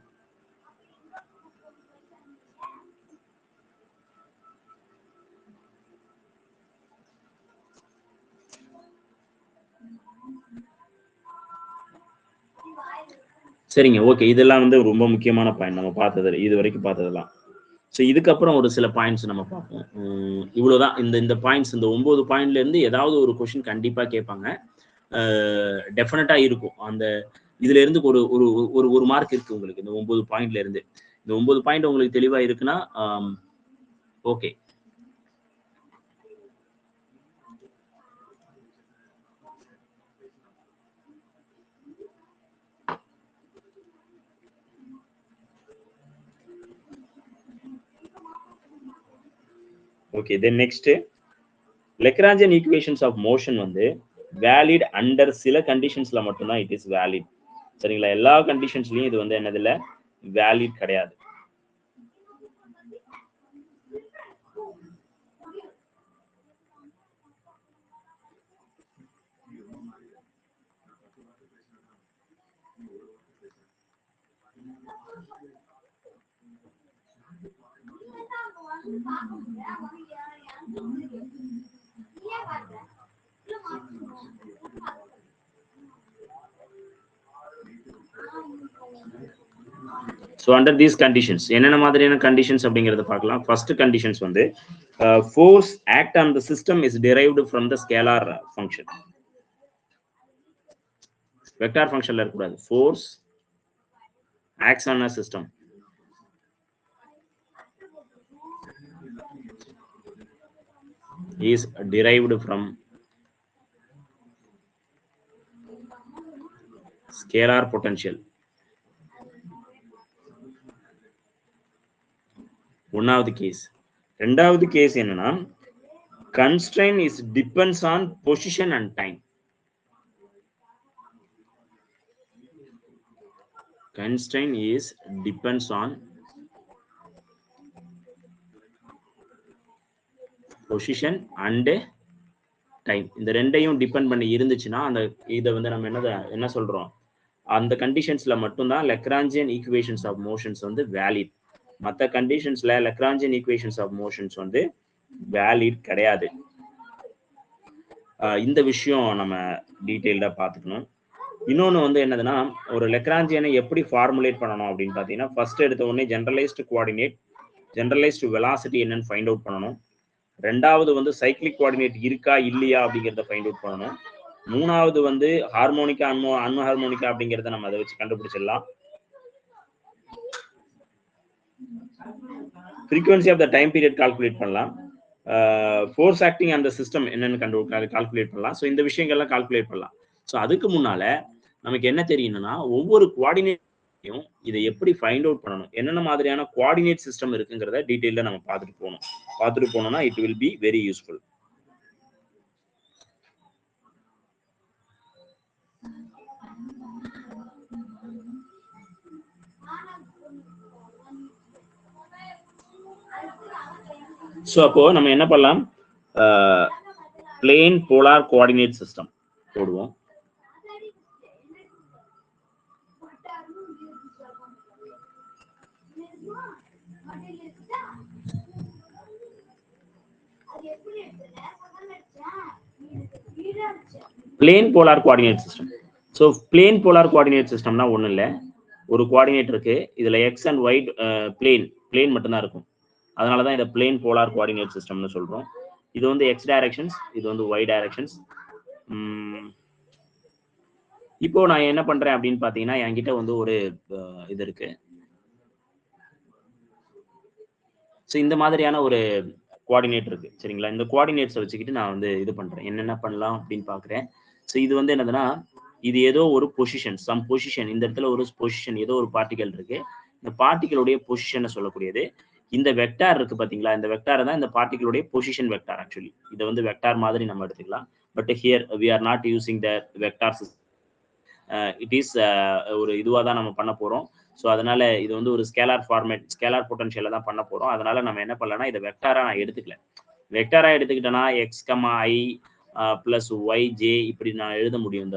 சரிங்க, ஓகே. இதெல்லாம் வந்து ரொம்ப முக்கியமான பாயிண்ட் நம்ம பார்த்தது, இது வரைக்கும் பார்த்ததெல்லாம். ஸோ இதுக்கப்புறம் ஒரு சில பாயிண்ட்ஸ் நம்ம பார்ப்போம். இவ்வளோதான் இந்த பாயிண்ட்ஸ். இந்த 9 பாயிண்ட்ல இருந்து ஏதாவது ஒரு கொஸ்டின் கண்டிப்பா கேட்பாங்க, டெஃபினட்டா இருக்கும். அந்த இதுல இருந்து ஒரு மார்க் இருக்கு உங்களுக்கு இந்த 9 பாயிண்ட்ல இருந்து. இந்த 9 பாயிண்ட் உங்களுக்கு தெளிவா இருக்குன்னா okay. Okay, then next Lagrangian equations of motion வந்து வேலிட் அண்டர் சில கண்டிஷன்ஸ்ல மட்டும்தான் இட் இஸ் வேலிட். சரிங்களா? எல்லா கண்டிஷன்ஸ்லயும் இது வந்து என்னது இல்ல, வேலிட் கிடையாது. So under these conditions, என்னென்ன மாதிரியான conditions அப்படிங்கறத பார்க்கலாம். First conditions வந்து force act on the system is derived from the scalar function. Vector functionல இருக்கக்கூடாது. Force acts on a system is derived from scalar potential. ஒன்னாவது கேஸ். ரெண்டாவது கேஸ் என்னன்னா constraint is depends on position and time. Constraint is depends on position and time. இந்த ரெண்டையும் டிபெண்ட் பண்ணி இருந்துச்சுன்னா அந்த இதை வந்து நம்ம என்ன சொல்றோம், அந்த கண்டிஷன்ஸ்ல மட்டும்தான் லெக்ராஞ்சியன் ஈக்குவேஷன்ஸ் ஆஃப் மோஷன்ஸ் வந்து வேலிட். மற்ற கண்டிஷன்ஸ்ல லெக்ராஞ்சியன் ஈக்குவேஷன்ஸ் ஆஃப் மோஷன்ஸ் வந்து வேலிட் கிடையாது. இந்த விஷயம் நம்ம டீட்டெயில்டா பார்த்துக்கணும். இன்னொன்று வந்து என்னதுன்னா, ஒரு லெக்ராஞ்சியனை எப்படி ஃபார்முலேட் பண்ணணும் அப்படின்னு பார்த்தீங்கன்னா, ஃபர்ஸ்ட் எடுத்த உடனே ஜென்ரலைஸ்டு கோஆர்டினேட், ஜென்ரலைஸ்டு வெலாசிட்டி என்னன்னு ஃபைண்ட் அவுட் பண்ணணும். ரெண்டாவது வந்து சைக்ளிக் கோஆர்டினேட் இருக்கா இல்லையா அப்படிங்கிறத ஃபைண்ட் அவுட் பண்ணணும். மூணாவது வந்து ஹார்மோனிக்கா அன்ஹார்மோனிக்கா அப்படிங்கிறத நம்ம அதை வச்சு கண்டுபிடிச்சிடலாம். frequency of the time period calculate பண்ணலாம். ஃபோர்ஸ் ஆக்டிங் அந்த சிஸ்டம் என்னன்னு கால்குலேட் பண்ணலாம். ஸோ இந்த விஷயங்கள்லாம் கால்குலேட் பண்ணலாம். ஸோ அதுக்கு முன்னால நமக்கு என்ன தெரியணும்னா, ஒவ்வொரு கோஆர்டினேட்டையும் இதை எப்படி ஃபைண்ட் அவுட் பண்ணணும், என்னென்ன மாதிரியான கோஆர்டினேட் சிஸ்டம் இருக்குங்கிறத டீட்டெயிலாக நம்ம பார்த்துட்டு போனோம்னா it will be very useful. So அப்போ நம்ம என்ன பண்ணலாம், பிளேன் போலார் கோஆர்டினேட் சிஸ்டம் போடுவோம். Plane polar coordinate system. So plane polar coordinate சிஸ்டம்னா ஒன்றும் இல்லை, ஒரு கோஆர்டினேட் இருக்கு, இதுல எக்ஸ் அண்ட் ஒய் பிளேன் மட்டும்தான் இருக்கும். அதனால தான் இதை பிளேன் போலார் கோஆர்டினேட் சிஸ்டம்னு சொல்றோம். இது வந்து எக்ஸ் டைரக்ஷன்ஸ், இது வந்து ஒய் டைரக்ஷன்ஸ். இப்போ நான் என்ன பண்றேன் அப்படின்னு பாத்தீங்கன்னா, என்கிட்ட வந்து ஒரு இது இருக்கு. ஸோ இந்த மாதிரியான ஒரு கோஆர்டினேட் இருக்கு, சரிங்களா. இந்த கோஆர்டினேட்ஸை வச்சுக்கிட்டு நான் வந்து இது பண்றேன், என்னென்ன பண்ணலாம் அப்படின்னு பாக்குறேன். ஸோ இது வந்து என்னதுன்னா, இது ஏதோ ஒரு பொசிஷன், சம் பொசிஷன், இந்த இடத்துல ஒரு பொசிஷன், ஏதோ ஒரு பார்ட்டிகல் இருக்கு, இந்த பார்ட்டிகளுடைய பொசிஷனை சொல்லக்கூடியது இந்த வெக்டார் இருக்கு பாத்தீங்களா. இந்த வெக்டார் தான் இந்த பார்ட்டிகளுடைய பொசிஷன் வெக்டார். ஆக்சுவலி இதை வந்து வெக்டார் மாதிரி நம்ம எடுத்துக்கலாம். But here we are not using the vector system. It is ஒரு இதுவாக தான் நம்ம பண்ண போறோம். ஸோ அதனால இது வந்து ஒரு ஸ்கேலார் ஃபார்மேட், ஸ்கேலார் பொட்டன்ஷியல தான் பண்ண போறோம். அதனால நம்ம என்ன பண்ணலாம்னா, இதை வெக்டாரா நான் எடுத்துக்கல. வெக்டாரா எடுத்துக்கிட்டேன்னா எக்ஸ் கமா ஐ பிளஸ் ஒய் ஜே இப்படி நான் எழுத முடியும்.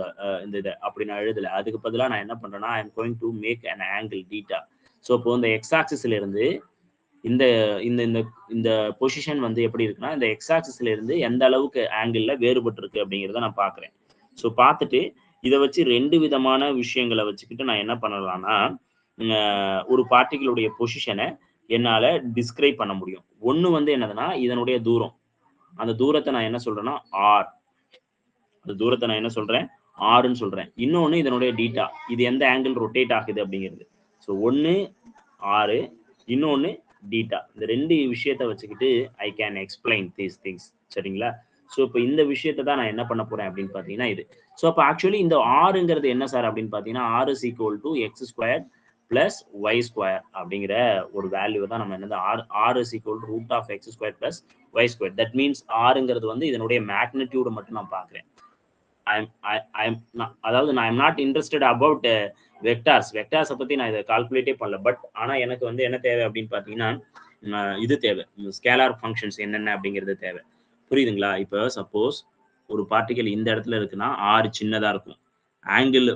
இந்த இதை அப்படி நான் எழுதல. அதுக்கு பதிலாக நான் என்ன பண்றேன்னா, I am going to make an angle theta. So இப்போ இந்த எக்ஸ் ஆக்சிஸ்ல இருந்து இந்த இந்த இந்த பொசிஷன் வந்து எப்படி இருக்குன்னா, இந்த எக்ஸ் ஆக்சிஸ்ல இருந்து எந்த அளவுக்கு ஆங்கிள் வேறுபட்டு இருக்கு அப்படிங்கிறத நான் பாக்குறேன். ஸோ பார்த்துட்டு இதை வச்சு ரெண்டு விதமான விஷயங்களை வச்சுக்கிட்டு நான் என்ன பண்ணலாம்னா, ஒரு பார்ட்டிகளுடைய பொசிஷனை என்னால டிஸ்கிரைப் பண்ண முடியும். ஒண்ணு வந்து என்னதுன்னா, இதனுடைய தூரம், அந்த தூரத்தை நான் என்ன சொல்றேன்னா ஆர், அந்த தூரத்தை நான் என்ன சொல்றேன் ஆர்ன்னு சொல்றேன். இன்னொன்னு இதனுடைய டீட்டா, இது எந்த ஆங்கிள் ரொட்டேட் ஆகுது அப்படிங்கிறது. ஸோ ஒன்னு ஆறு, இன்னொன்னு டீட்டா. இந்த ரெண்டு விஷயத்தை வச்சுக்கிட்டு I can explain these things, சரிங்களா. ஸோ இப்போ இந்த விஷயத்தை தான் நான் என்ன பண்ண போறேன் அப்படின்னு பார்த்தீங்கன்னா இது. ஸோ அப்போ ஆக்சுவலி இந்த ஆறுங்கிறது என்ன சார் அப்படின்னு பார்த்தீங்கன்னா, r is equal to x square plus y square அப்படிங்கிற ஒரு வேல்யூ தான் நம்ம என்னது r is equal to root of x square plus y square. That means ஆறுங்கிறது வந்து இதனுடைய மேக்னிடியூடு மட்டும் நான் பார்க்குறேன். அதாவது நான் ஐம் நாட் இன்ட்ரெஸ்டட் அபவுட் வெக்டார்ஸை பத்தி நான் இதை கால்குலேட்டே பண்ணல. பட் ஆனா எனக்கு வந்து என்ன தேவை அப்படின்னு பாத்தீங்கன்னா, இது தேவை, ஸ்கேலார் ஃபங்க்ஷன்ஸ் என்னென்ன அப்படிங்கிறது தேவை. புரியுதுங்களா. இப்போ சப்போஸ் ஒரு பார்ட்டிகல் இந்த இடத்துல இருக்குன்னா ஆறு சின்னதா இருக்கும், ஆங்கிள்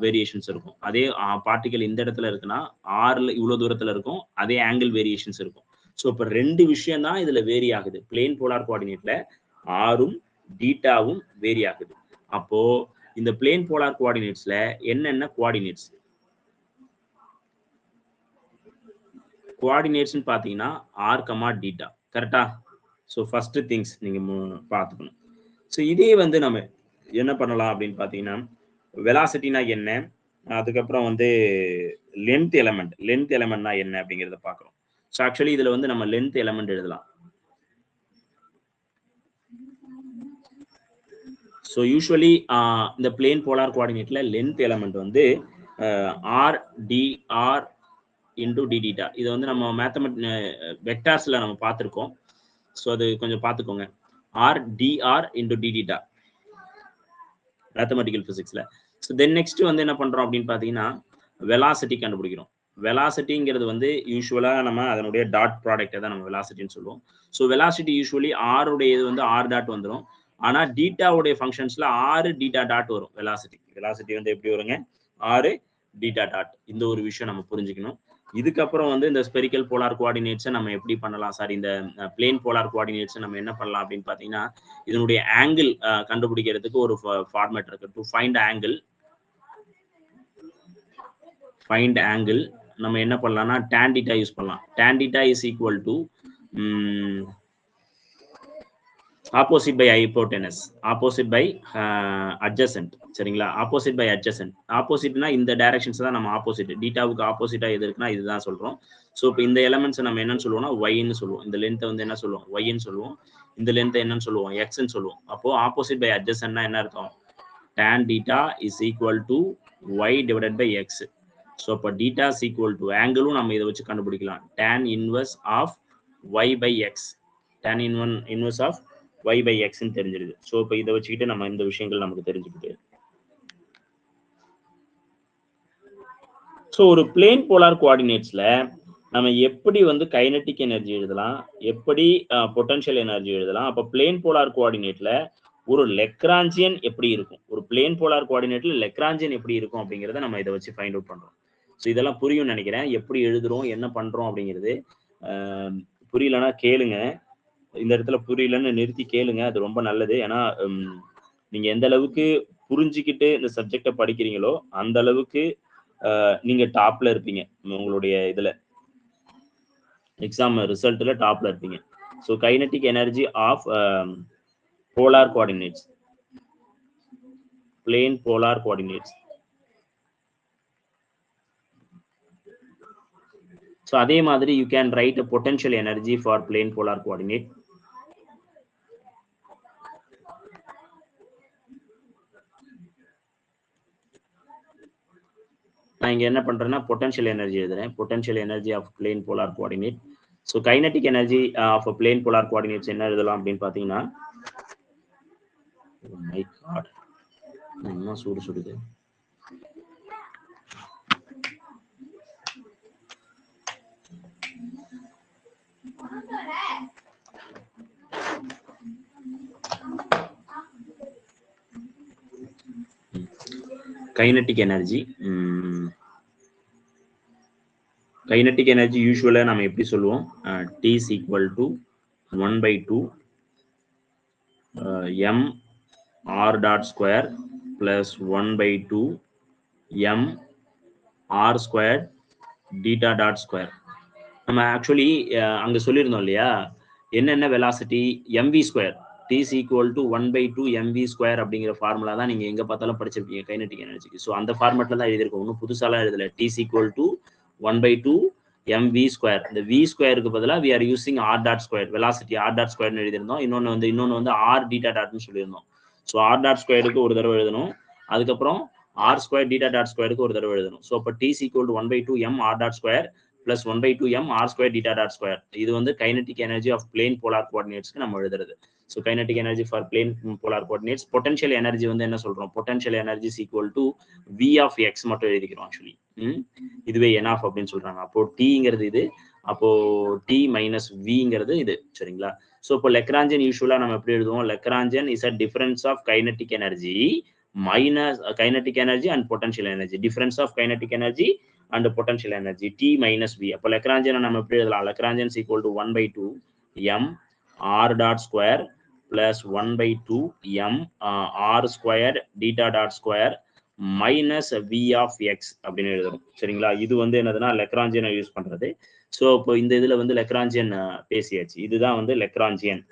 வேரியேஷன்ஸ் இருக்கும். அதே பார்ட்டிகல் இந்த இடத்துல இருக்குன்னா ஆறுல இவ்வளவு தூரத்துல இருக்கும், அதே ஆங்கிள் வேரியேஷன்ஸ் இருக்கும். ஸோ இப்போ ரெண்டு விஷயம் தான் இதுல வேரி ஆகுது. பிளேன் போலார் கோஆர்டினேட்ல ஆரும் டீட்டாவும் வேரி ஆகுது. அப்போ இந்த பிளேன் போலார் கோஆர்டினேட்ஸ்ல என்னென்ன கோஆர்டினேட்ஸ், கோஆர்டினேட்ஸ்னு பார்த்தீங்கன்னா ஆர் கமா டீட்டா கரெக்டா. ஸோ ஃபர்ஸ்ட் திங்ஸ் நீங்கள் பார்த்துக்கணும். ஸோ இதே வந்து நம்ம என்ன பண்ணலாம் அப்படின்னு பார்த்தீங்கன்னா வெலாசிட்டினா என்ன, அதுக்கப்புறம் வந்து லென்த் எலமெண்ட்னா என்ன அப்படிங்கிறத பார்க்குறோம். ஸோ ஆக்சுவலி இதில் வந்து நம்ம லென்த் எலமெண்ட் எழுதலாம். ஸோ யூஸ்வலி இந்த பிளேன் போலார் கோஆர்டினேட்ல லென்த் எலமெண்ட் வந்து r d r into d theta. இது வந்து நம்ம வெக்டார்ஸ்ல நம்ம பார்த்துருக்கோம். ஸோ அது கொஞ்சம் பார்த்துக்கோங்க. R d r into d theta mathematical பிசிக்ஸ்ல. ஸோ தென் நெக்ஸ்ட் வந்து என்ன பண்றோம் அப்படின்னு பார்த்தீங்கன்னா வெலாசிட்டி கண்டுபிடிக்கிறோம். வெலாசிட்டிங்கிறது வந்து யூஸ்வலா நம்ம அதனுடைய டாட் ப்ராடக்டை தான் நம்ம வெலாசிட்டின்னு சொல்லுவோம். ஸோ வெலாசிட்டி யூஸ்வலி ஆருடைய இது வந்து ஆர் டாட் வந்துடும். ஆனா டீட்டாவுடைய ஃபங்க்ஷன்ஸ்ல ஆறு டீட்டா டாட் வரும். வெலாசிட்டி வந்து எப்படி வருங்க, ஆறு டீட்டா டாட். இந்த ஒரு விஷயம் நம்ம புரிஞ்சுக்கணும். இதுக்கப்புறம் வந்து இந்த ஸ்பெரிக்கல் போலார் கோஆர்டினேட்ஸை நம்ம எப்படி பண்ணலாம், சாரி இந்த பிளேன் போலார் கோஆர்டினேட்ஸை நம்ம என்ன பண்ணலாம் அப்படின்னு பார்த்தீங்கன்னா இதனுடைய ஆங்கிள் கண்டுபிடிக்கிறதுக்கு ஒரு ஃபார்மேட் இருக்கு. டு ஃபைண்ட் ஆங்கிள் நம்ம என்ன பண்ணலாம்னா tan theta யூஸ் பண்ணலாம். tan theta is equal to opposite by hypotenuse, opposite by adjacent. சரிங்களா, ஆப்போசிட் பை அட்ஜசன்ட். ஆப்போசிட்னா இந்த டைரக்ஷன்ஸ் தான் நம்ம ஆப்போசிட், டீட்டாவுக்கு ஆப்போசிட்டா எது இருக்குன்னா இதுதான் சொல்றோம். ஸோ இப்போ இந்த எலமெண்ட்ஸ் நம்ம என்னன்னு சொல்லுவோம்னா ஒய்ன்னு சொல்லுவோம். இந்த லென்த்தை வந்து என்ன சொல்லுவோம், ஒய்ன்னு சொல்லுவோம். இந்த லென்த்தை என்னன்னு சொல்லுவோம், எக்ஸ்ன்னு சொல்லுவோம். அப்போ ஆப்போசிட் பை அட்ஜசன்ட்னா என்ன அர்த்தம், tan theta is equal to y divided by x. So அப்போ டீட்டா இஸ் ஈக்குவல் டு ஆங்கிளும் நம்ம இதை வச்சு கண்டுபிடிக்கலாம், tan inverse of y by x. tan inverse of y by x ன்னு தெரிஞ்சிருது. ஸோ இப்போ இதை வச்சுக்கிட்டு நம்ம இந்த விஷயங்கள் நமக்கு தெரிஞ்சுக்கிட்டு, ஸோ ஒரு பிளேன் போலார் கோஆர்டினேட்ஸ்ல நம்ம எப்படி வந்து கைனடிக் எனர்ஜி எழுதலாம், எப்படி பொட்டன்ஷியல் எனர்ஜி எழுதலாம். அப்போ பிளேன் போலார் கோஆர்டினேட்ல ஒரு லெக்ராஞ்சியன் எப்படி இருக்கும், ஒரு பிளேன் போலார் கோஆர்டினேட்ல லெக்ராஞ்சியன் எப்படி இருக்கும் அப்படிங்கிறத நம்ம இதை வச்சு ஃபைண்ட் அவுட் பண்றோம். ஸோ இதெல்லாம் புரியும்னு நினைக்கிறேன். எப்படி எழுதுறோம், என்ன பண்றோம் அப்படிங்கிறது. புரியலன்னா கேளுங்க, இந்த இடத்துல புரியலன்னு நிறுத்தி கேளுங்க, அது ரொம்ப நல்லது. ஏன்னா நீங்க எந்த அளவுக்கு புரிஞ்சுக்கிட்டு இந்த சப்ஜெக்டை படிக்கிறீங்களோ அந்த அளவுக்கு நீங்க டாப்ல இருப்பீங்க, உங்களுடைய இதுல எக்ஸாம் ரிசல்ட்ல டாப்ல இருப்பீங்க. So kinetic energy of polar coordinates, plane polar coordinates. So அதே மாதிரி you can write a potential energy for plane polar coordinate. நான் இங்க என்ன பண்றேன்னா பொட்டன்ஷியல் எனர்ஜி எழுதுறேன், potential energy of plane polar coordinate. So kinetic energy of plane polar coordinates என்ன எழுதலாம் அப்படின்னு பார்த்தீங்கன்னா, மை காட் என்ன சுடுது. கைனடிக் எனர்ஜி யூஸ்வலா நம்ம எப்படி சொல்லுவோம், T is equal to 1/2 m r dot square plus 1/2 m r squared theta dot square. நம்ம ஆக்சுவலி அங்க சொல்லியிருந்தோம் இல்லையா, என்னென்ன velocity mv square, T is equal to 1/2 mv square அப்படிங்கிற ஃபார்முலா தான் நீங்க எங்க பார்த்தாலும் படிச்சிருப்பீங்க கைனடிக் எனர்ஜிக்கு. ஸோ அந்த ஃபார்மேட்ல தான் எழுதியிருக்கோம், ஒன்றும் புதுசாலாம் எழுதல. T is equal to 1/2 mv square. இந்த v ஸ்கொயருக்கு பதிலாக we are using r dot square, velocity r dot ஸ்கொயர்னு எழுதியிருந்தோம். இன்னொன்று வந்து r டீட்டா டாட்னு சொல்லியிருந்தோம். ஸோ r டாட் ஸ்கொயருக்கு ஒரு தடவை எழுதணும், அதுக்கப்புறம் r ஸ்கொயர் டீட்டா டாட் ஸ்கொயருக்கு ஒரு தடவை எழுதணும். ஸோ அப்போ T is equal to 1/2 m r dot square plus 1/2 m r square theta dot square. இது வந்து kinetic energy of plane polar கோஆர்டினேட்ஸ்க்கு நம்ம எழுதுறது. So kinetic energy for plane polar coordinates. Potential energy வந்து என்ன சொல்றோம், potential energy is equal to v of x மட்டும் எழுதிக்கிறோம் ஆக்சுவலி. இதுவே n ஆஃப் அப்படின்னு சொல்றாங்க. அப்போ t-ங்கிறது இது, அப்போ t மைனஸ் v-ங்கிறது இது. சரிங்களா. ஸோ இப்போ லெக்ராஞ்சியன் யூஸ்வலா நம்ம எப்படி எழுதுவோம், Lagrangian is a difference of kinetic energy minus kinetic energy and potential energy, difference of kinetic energy and potential energy, T minus V. அப்போ லெக்ராஞ்சியன் நம்ம எப்படி எழுதலாம், Lagrangian is equal to 1/2 m r dot square plus 1/2 m r square theta dot square minus v of x அப்படின்னு எழுதுறோம். சரிங்களா? இது வந்து என்னதுன்னா லெக்ராஞ்சியனை யூஸ் பண்றது. ஸோ இப்போ இந்த இதுல வந்து லெக்ராஞ்சியன் பேசியாச்சு. இதுதான் வந்து லெக்ராஞ்சியன்.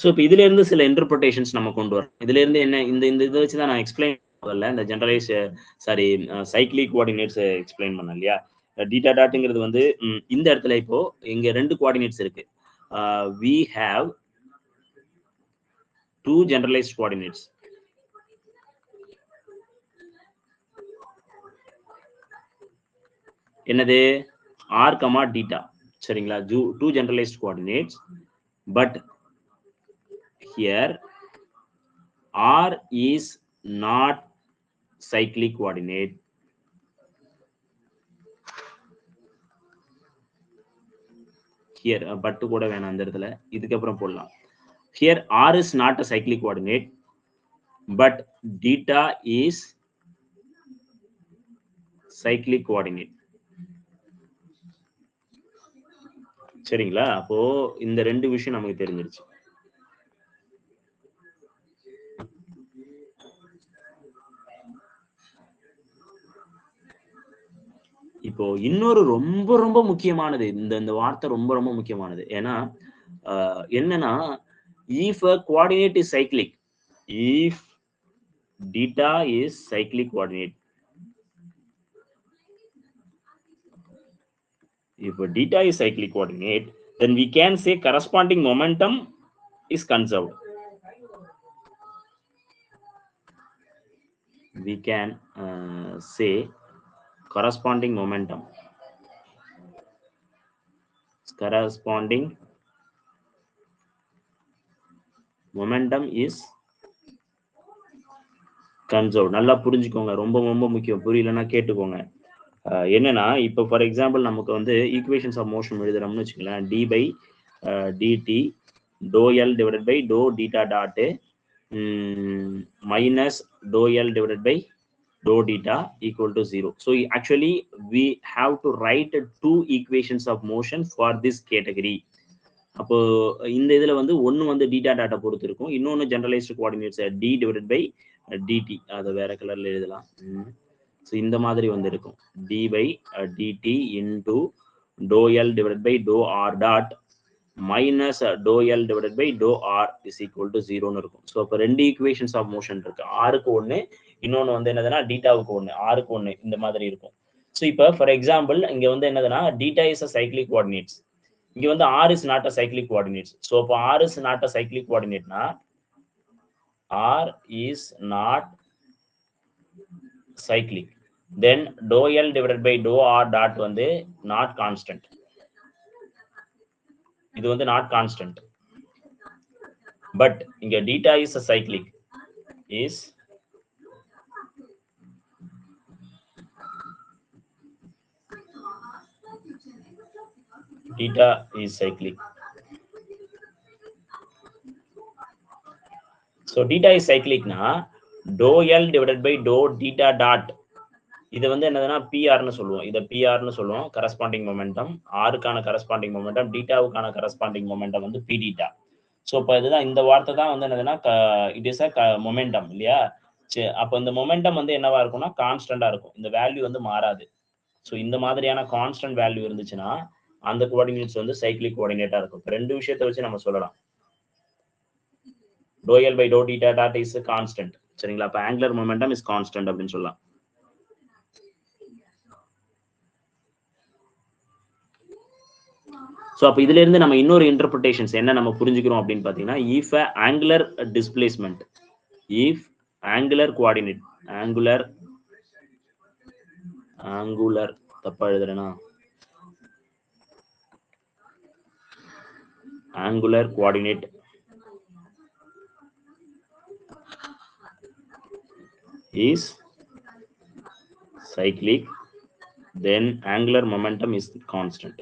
ஸோ இப்போ இதுல இருந்து சில இன்டர்பிரிட்டேஷன்ஸ் நம்ம கொண்டு வரோம். இதுல இருந்து என்ன இந்த இதை வச்சு தான் நான் எக்ஸ்பிளைன் பண்ணல. இந்த ஜெனரலைஸ் சைக்ளிக் கோஆர்டினேட்ஸ் எக்ஸ்பிளைன் பண்ண இல்லையா? டீட்டா டாட்ங்கிறது வந்து இந்த இடத்துல இப்போ இங்க 2 கோஆர்டினேட்ஸ் இருக்கு. we have 2 generalized coordinates. என்னது? r, theta. சரிங்களா? 2 generalized coordinates, but here r is not cyclic coordinate. Here but கூட வேணாம் அந்த இடத்துல, இதுக்கு அப்புறம் போடலாம். Here r is not a cyclic coordinate, but theta is cyclic coordinate. சரிங்களா? அப்போ இந்த 2 விஷயம் நமக்கு தெரிஞ்சிருச்சு. இப்போ இன்னொரு ரொம்ப ரொம்ப முக்கியமானது, இந்த வார்த்தை ரொம்ப ரொம்ப முக்கியமானது. ஏன்னா என்னன்னா, if a coordinate is cyclic, if theta is cyclic coordinate, if theta is cyclic coordinate, then we can say corresponding momentum is conserved. We can say corresponding momentum is conserved. நல்லா புரிஞ்சுக்கோங்க, ரொம்ப ரொம்ப முக்கியம். புரியலன்னா கேட்டுக்கோங்க. என்னன்னா இப்போ ஃபார் எக்ஸாம்பிள் நமக்கு வந்து ஈக்குவேஷன்ஸ் ஆஃப் மோஷன் எழுதுறோம்னு வச்சுக்கலாம். D by DD to L divided by to theta dot minus dou L divided by dou theta equal to 0. So actually we have to write 2 equations of motion for this category. அப்போ இந்த இதுல வந்து ஒன்னு வந்து டீட்டா டாட்டா பொறுத்து இருக்கும், இன்னொன்னு generalised coordinates d divided by dt. அதை வேற கலர்ல எழுதலாம். ஸோ இந்த மாதிரி வந்து இருக்கும், d by dt into dou L divided by dou r dot minus dou L divided by dou r is equal to 0 னு இருக்கும். ஸோ இப்போ 2 ஈக்குவேஷன்ஸ் ஆஃப் மோஷன் இருக்கு. ஆருக்கு ஒன்று, இன்னொன்று வந்து என்னதுன்னா டீட்டாவுக்கு ஒன்று, ஆருக்கு ஒன்று, இந்த மாதிரி இருக்கும். ஸோ இப்போ ஃபார் எக்ஸாம்பிள் இங்கே வந்து என்னதுன்னா theta is a cyclic coordinates, இங்கே வந்து r is not a cyclic coordinates. So இப்போ r is not a cyclic coordinateனா r is not cyclic, then dou L divided by dou r dot வந்து not constant. இது வந்து not constant, but இங்க theta is a cyclic, is theta is cyclic. So theta is cyclic na dou L divided by dou theta dot, இது வந்து என்னதுன்னா PR னு சொல்லுவோம். இதை PR னு சொல்லுவோம், கரஸ்பாண்டிங் மொமெண்டம். ஆருக்கான கரஸ்பாண்டிங் மொமெண்டம், டீட்டாவுக்கான கரஸ்பாண்டிங் மொமெண்டம் வந்து P டீட்டா. ஸோ இப்போ இதுதான், இந்த வார்த்தை தான் வந்து என்னதுன்னா இட் இஸ் அ மொமெண்டம் இல்லையா? சரி, அப்போ இந்த மொமெண்டம் வந்து என்னவா இருக்கும்னா கான்ஸ்டண்டா இருக்கும், இந்த வேல்யூ வந்து மாறாது. ஸோ இந்த மாதிரியான கான்ஸ்டன்ட் வேல்யூ இருந்துச்சுன்னா அந்த கோஆர்டினேட்ஸ் வந்து சைக்ளிக் கோஆர்டினேட்டா இருக்கும். இப்போ 2 விஷயத்தை வச்சு நம்ம சொல்லலாம். dou L by dou theta dot is constant. சரிங்களா? அப்போ angular momentum is constant அப்படின்னு சொல்லலாம். ஸோ அப்போ இதுல இருந்து நம்ம இன்னொரு இன்டர்பிரிட்டேஷன்ஸ் என்ன நம்ம புரிஞ்சுக்கிறோம் அப்படின்னு பார்த்தீங்கன்னா, if a angular displacement, if angular coordinate, angular தப்பா எழுதுறேனா, angular coordinate is cyclic, then angular momentum is constant.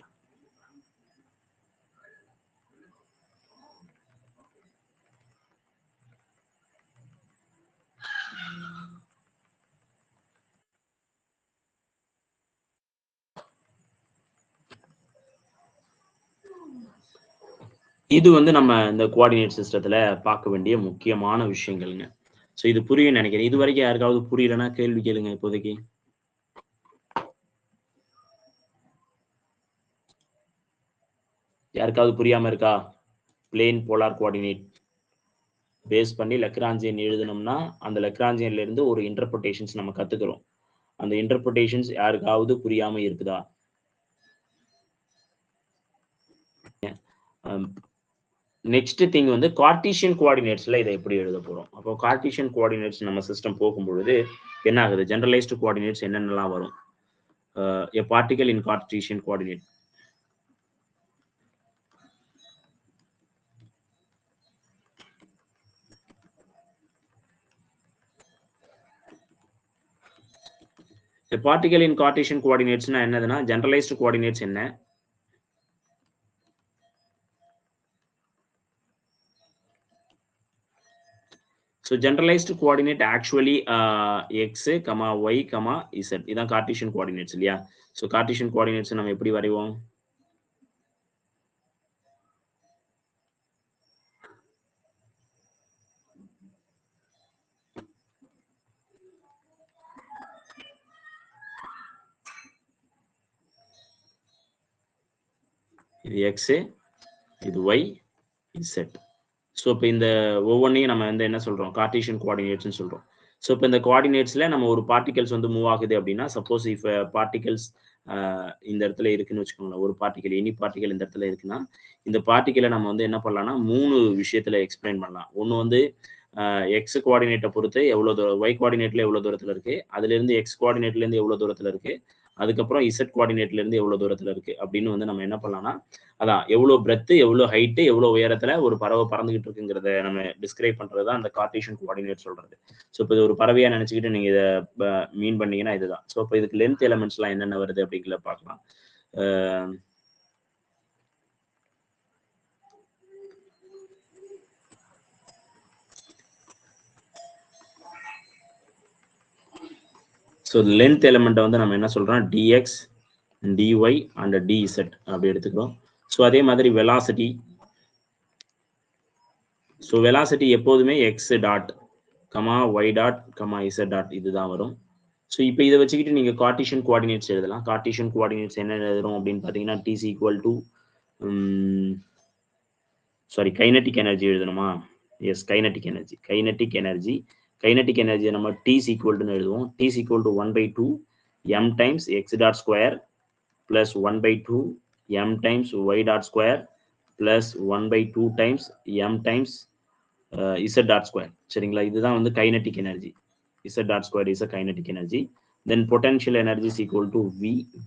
இது வந்து நம்ம இந்த கோஆர்டினேட் சிஸ்டத்துல பார்க்க வேண்டிய முக்கியமான விஷயங்கள்ங்க. ஸோ இது புரியும் நினைக்கிறேன். இது வரைக்கும் யாருக்காவது புரியலன்னா கேள்வி கேளுங்க இப்போதைக்கு. யாருக்காவது புரியாம இருக்கா? பிளேன் போலார் கோஆர்டினேட் பேஸ் பண்ணி லெக்ராஞ்சியன் எழுதணும்னா அந்த லெக்ராஞ்சியன்ல இருந்து ஒரு இன்டர்பிரேஷன்ஸ் நம்ம கத்துக்கிறோம். அந்த இன்டர்பிரேஷன்ஸ் யாருக்காவது புரியாம இருக்குதா? நெக்ஸ்ட் திங் வந்து கார்ட்டீசியன் கோஆர்டினேட்ஸ்ல இதை எப்படி எழுத போறோம். அப்போ கார்ட்டீசியன் கோஆர்டினேட்ஸ் நம்ம சிஸ்டம் போகும்பொழுது என்ன ஆகுது? ஜெனரலைஸ்டு கோஆர்டினேட்ஸ் என்னென்னலாம் வரும்? a particle in Cartesian coordinate. A particle in Cartesian coordinates னா என்னதுன்னா generalized coordinates என்ன? So generalized coordinate actually x, y, z. இதான் Cartesian coordinates இல்லையா? So Cartesian coordinates நம்ம எப்படி வரைவோம்? இது x, இது y, இது z. ஸோ இப்போ இந்த ஒவ்வொன்றையும் நம்ம வந்து என்ன சொல்கிறோம்? கார்ட்டீசியன் கோஆர்டினேட்ஸ்னு சொல்கிறோம். ஸோ இப்போ இந்த கோஆர்டினேட்ஸில் நம்ம ஒரு பார்ட்டிகல்ஸ் வந்து மூவ் ஆகுது அப்படின்னா, சப்போஸ் இஃப் பார்ட்டிகல்ஸ் இந்த இடத்துல இருக்குன்னு வச்சுக்கோங்களேன், ஒரு பார்ட்டிகல் எனி பார்ட்டிகல் இந்த இடத்துல இருக்குன்னா, இந்த பார்ட்டிகலை நம்ம வந்து என்ன பண்ணலாம்னா 3 விஷயத்தில் எக்ஸ்பிளைன் பண்ணலாம். ஒன்று வந்து எக்ஸ் கோஆர்டினேட்டை பொறுத்து எவ்வளோ தூரம், ஒய் கோஆர்டினேட்டில் எவ்வளோ தூரத்தில் இருக்குது, அதுலேருந்து எக்ஸ் கோஆர்டினேட்லேருந்து எவ்வளோ தூரத்தில் இருக்குது, அதுக்கப்புறம் இசட் கோஆர்டினேட்லேருந்து எவ்வளோ தூரத்தில் இருக்குது அப்படின்னு வந்து நம்ம என்ன பண்ணலாம்னா, அதான் எவ்வளோ பிரெத்து, எவ்வளோ ஹைட்டு, எவ்வளோ உயரத்தில் ஒரு பறவை பறந்துகிட்டு இருக்குங்கிறத நம்ம டிஸ்கிரைப் பண்ணுறது தான் அந்த கார்ட்டீசியன் கோஆர்டினேட் சொல்கிறது. ஸோ இப்போ இது ஒரு பறவையாக நினச்சிக்கிட்டு நீங்கள் இதை மீன் பண்ணீங்கன்னா இதுதான். ஸோ இப்போ இதுக்கு லென்த் எலமெண்ட்ஸ்லாம் என்னென்ன வருது அப்படிங்கிறத பார்க்கலாம். ஸோ லென்த் எலமெண்ட்டை வந்து நம்ம என்ன சொல்கிறோம்? dx, dy அண்ட் dz அப்படி எடுத்துக்கிறோம். ஸோ அதே மாதிரி வெலாசிட்டி. ஸோ வெலாசிட்டி எப்போதுமே x dot comma y dot comma z dot இதுதான் வரும். ஸோ இப்போ இதை வச்சுக்கிட்டு நீங்கள் கார்ட்டீசியன் கோஆர்டினேட்ஸ் எழுதலாம். கார்ட்டீசியன் கோஆர்டினேட்ஸ் என்ன எழுதுறோம் அப்படின்னு பார்த்தீங்கன்னா, t is equal to kinetic energy எழுதணுமா? Yes, kinetic energy. Kinetic energy நம்ம டிஸ் ஈக்குவல் டுன்னு எழுதுவோம். T is equal to 1/2 m times x dot square plus 1/2 m times y dot square plus 1/2 times m times z dot square. சரிங்களா? இதுதான் வந்து kinetic energy. z dot square is a kinetic energy. Then potential energy is equal to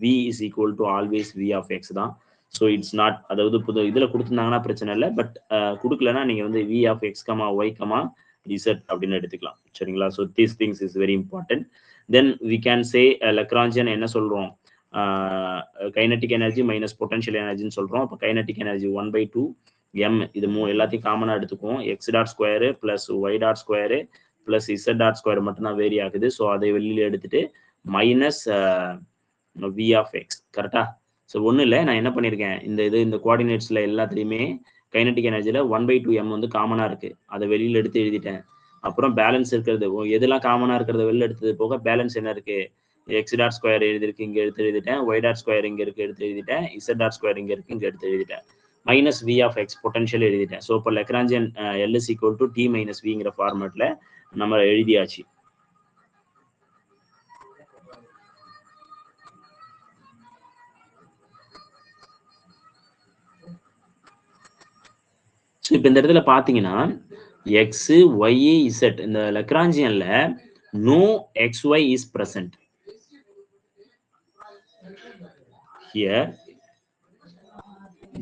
v is equal to always v of x தான். ஸோ இட்ஸ் நாட், அதாவது புது இதில் கொடுத்துருந்தாங்கன்னா பிரச்சனை இல்லை, பட் கொடுக்கலன்னா நீங்கள் வந்து v of x, y, z அப்படின்னு எடுத்துக்கலாம். சரிங்களா? So these things is very important. Then we can say Lagrangian என்ன சொல்கிறோம்? கைனட்டிக் எனர்ஜி மைனஸ் பொட்டன்ஷியல் எனர்ஜின்னு சொல்கிறோம். அப்போ கைனட்டிக் எனர்ஜி 1/2 m, இது எல்லாத்தையும் காமனாக எடுத்துக்குவோம். X dot square plus y dot square plus z dot square மட்டும்தான் வேரி ஆகுது. ஸோ அதை வெளியில் எடுத்துட்டு மைனஸ் வி ஆஃப் எக்ஸ். கரெக்டா? ஸோ ஒன்றும் இல்லை, நான் என்ன பண்ணியிருக்கேன், இந்த கோஆர்டினேட்ஸில் எல்லாத்துலேயுமே கைனட்டிக் எனர்ஜியில் 1/2 m வந்து காமனாக இருக்குது, அதை வெளியில் எடுத்து எழுதிட்டேன். அப்புறம் பேலன்ஸ் இருக்கிறது எதெல்லாம் காமனாக இருக்கிறத வெளியில் எடுத்தது போக பேலன்ஸ் என்ன இருக்குது? எக்ஸ் டாட் ஸ்கொயர் எழுதிருக்கு, இங்கே எடுத்து எழுதிட்டேன். ஒய் டாட் ஸ்கொயர் இங்கே இருக்குது, எடுத்து எழுதிட்டேன். இசட் டாட் ஸ்கொயர் இங்கே இருக்குது, இங்கே எடுத்து எழுதிட்டேன். Minus v of x potential எழுதிட்டேன். ஸோ இப்போ Lagrangian l is equal to D minus விங்கிற ஃபார்மேட்டில் நம்ம எழுதியாச்சு. ஸோ இப்போ இந்த இடத்துல பார்த்தீங்கன்னா எக்ஸ், ஒய், இசட் இந்த லெக்ராஞ்சியன்ல no x y is present. Here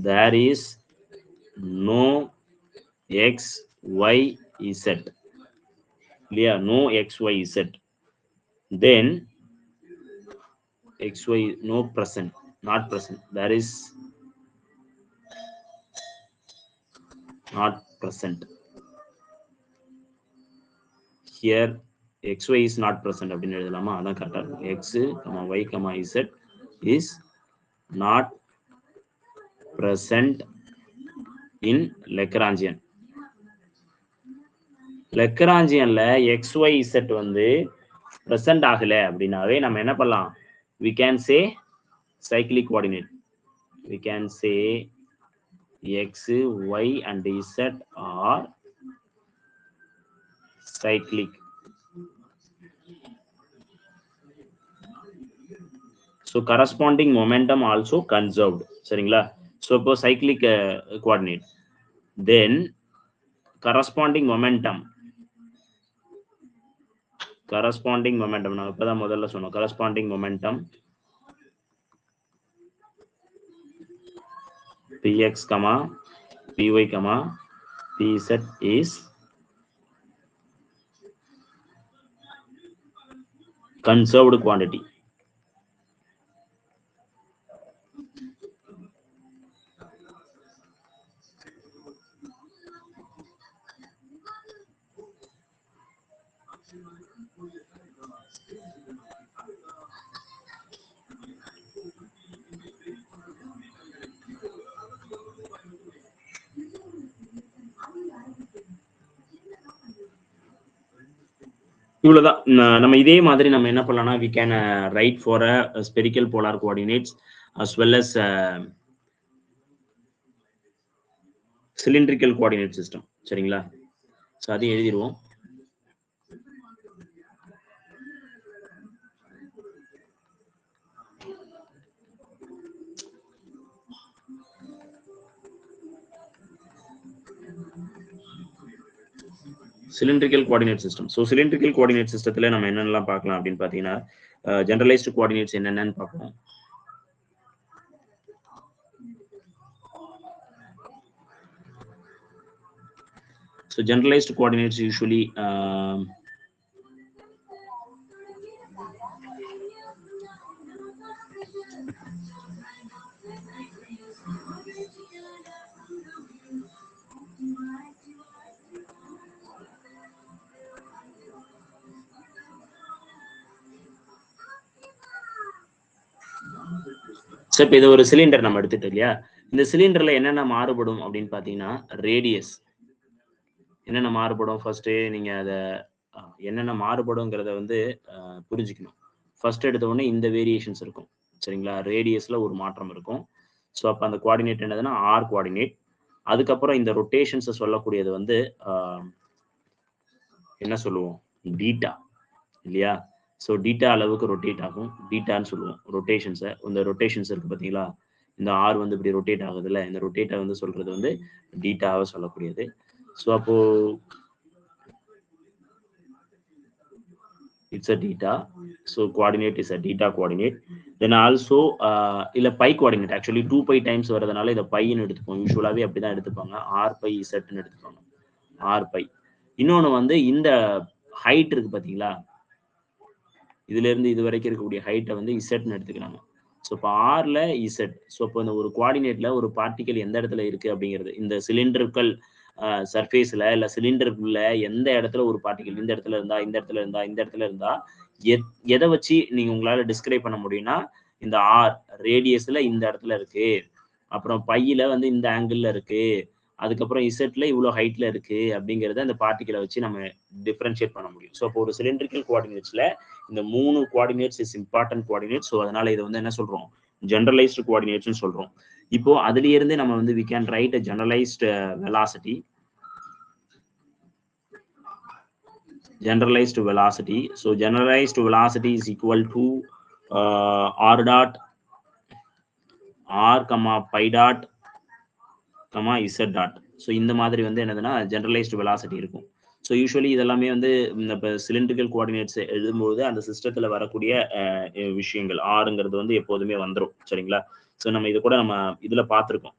there is no x, y, z. Yeah, no x, y, z. Then x, y no present, not present. There is not present. Here x, y is not present அப்படின்னு எழுதலாமா? அதான் கரெக்டா இருக்கும். x, y, z is not present in Lagrangian. Lagrangianல xyz வந்து present ஆகல அப்படினாவே நம்ம என்ன பண்ணலாம்? We can say cyclic coordinate. We can say x, y and z are cyclic. So corresponding momentum also conserved. சரிங்களா? So இப்போ cyclic coordinate. Then corresponding momentum நான் இப்பதான் முதல்ல சொன்னோம். corresponding momentum px, py, pz is conserved quantity. இவ்வளவுதான். நம்ம இதே மாதிரி நம்ம என்ன பண்ணலாம்னா we can write for a spherical polar coordinates as well as cylindrical coordinate system. சரிங்களா? சோ அதை எழுதிடுவோம். cylindrical coordinate system. So cylindrical coordinate systemத்துல நம்ம என்னென்னலாம் பார்க்கலாம் அப்படின்னு பாத்தீங்கன்னா generalized coordinates என்னென்னன்னு பார்ப்போம். So generalized coordinates usually so இது ஒரு சிலிண்டர் நம்ம எடுத்துட்டோம் இல்லையா? இந்த சிலிண்டர்ல என்னென்ன மாறுபடும் அப்படின்னு பாத்தீங்கன்னா ரேடியஸ் என்னென்ன மாறுபடும். ஃபர்ஸ்ட் நீங்க அத என்னென்ன மாறுபடுங்கிறத வந்து புரிஞ்சுக்கணும். ஃபர்ஸ்ட் எடுத்த உடனே இந்த வேரியேஷன்ஸ் இருக்கும். சரிங்களா? ரேடியஸ்ல ஒரு மாற்றம் இருக்கும். ஸோ அப்போ அந்த கோஆர்டினேட் என்னதுன்னா ஆர் கோஆர்டினேட். அதுக்கப்புறம் இந்த ரொட்டேஷன்ஸை சொல்லக்கூடியது வந்து என்ன சொல்லுவோம்? டீட்டா இல்லையா? ஸோ டீட்டா அளவுக்கு ரொட்டேட் ஆகும், டீட்டான்னு சொல்லுவோம் ரொட்டேஷன்ஸை. இந்த ரொட்டேஷன்ஸ் இருக்கு பார்த்தீங்களா? இந்த ஆர் வந்து இப்படி ரொட்டேட் ஆகுதுல்ல, இந்த ரொட்டேட்டை வந்து சொல்றது வந்து டீட்டாவை சொல்லக்கூடியது. ஸோ அப்போ it's a theta, so coordinate is a theta coordinate. Then also இல்ல pi coordinate actually 2 pi times வரதுனால இத pi ன்னு எடுத்துப்போம். யூசுவலாவே அப்படிதான் எடுத்துப்பாங்க. r pi z ன்னு எடுத்துப்பாங்க. r pi. இன்னொன்னு வந்து இந்த ஹைட் இருக்கு பாத்தீங்களா? இதுல இருந்து இது வரைக்கும் இருக்கக்கூடிய ஹைட்டை வந்து z ன்னு எடுத்துக்கிறாங்க. ஸோ இப்போ ஆர்ல z. ஸோ இப்போ இந்த ஒரு கோஆர்டினேட்ல ஒரு பார்ட்டிகல் எந்த இடத்துல இருக்கு அப்படிங்கிறது, இந்த சிலிண்டர்கள் சர்ஃபேஸ்ல இல்ல சிலிண்டருக்குள்ள எந்த இடத்துல ஒரு பார்ட்டிகல் இந்த இடத்துல இருந்தா இந்த இடத்துல இருந்தா இந்த இடத்துல இருந்தா எதை வச்சு நீங்க உங்களால டிஸ்கிரைப் பண்ண முடியும்னா இந்த ஆர் ரேடியஸ்ல இந்த இடத்துல இருக்கு, அப்புறம் பையில வந்து இந்த ஆங்கிள் இருக்கு, அதுக்கப்புறம் இசட்ல இவ்வளவு ஹைட்ல இருக்கு அப்படிங்கறத அந்த பார்ட்டிகலை வச்சு நம்ம டிஃபரன்ஷியேட் பண்ண முடியும். ஸோ அப்போ ஒரு சிலிண்ட்ரிக்கல் கோஆர்டினேட்ஸ்ல இந்த 3 coordinates is important coordinate. So அதனால இதை வந்து என்ன சொல்றோம்? ஜெனரலைஸ்டு கோஆர்டினேட்ஸ்னு சொல்றோம். இப்போ அதுல இருந்து நம்ம வந்து we can write a generalized velocity. Generalized velocity. So generalized velocity is equal to r dot r comma pi dot comma z dot. So இந்த மாதிரி வந்து என்னதுன்னா generalized velocity இருக்கும். ஸோ யூஸ்வலி இதெல்லாமே வந்து இப்போ சிலிண்ட்ரிக்கல் கோஆர்டினேட்ஸ் எழுதும்போது அந்த சிஸ்டத்தில் வரக்கூடிய விஷயங்கள் ஆறுங்கிறது வந்து எப்போதுமே வந்துடும். சரிங்களா? ஸோ நம்ம இதை கூட நம்ம இதில் பார்த்துருக்கோம்,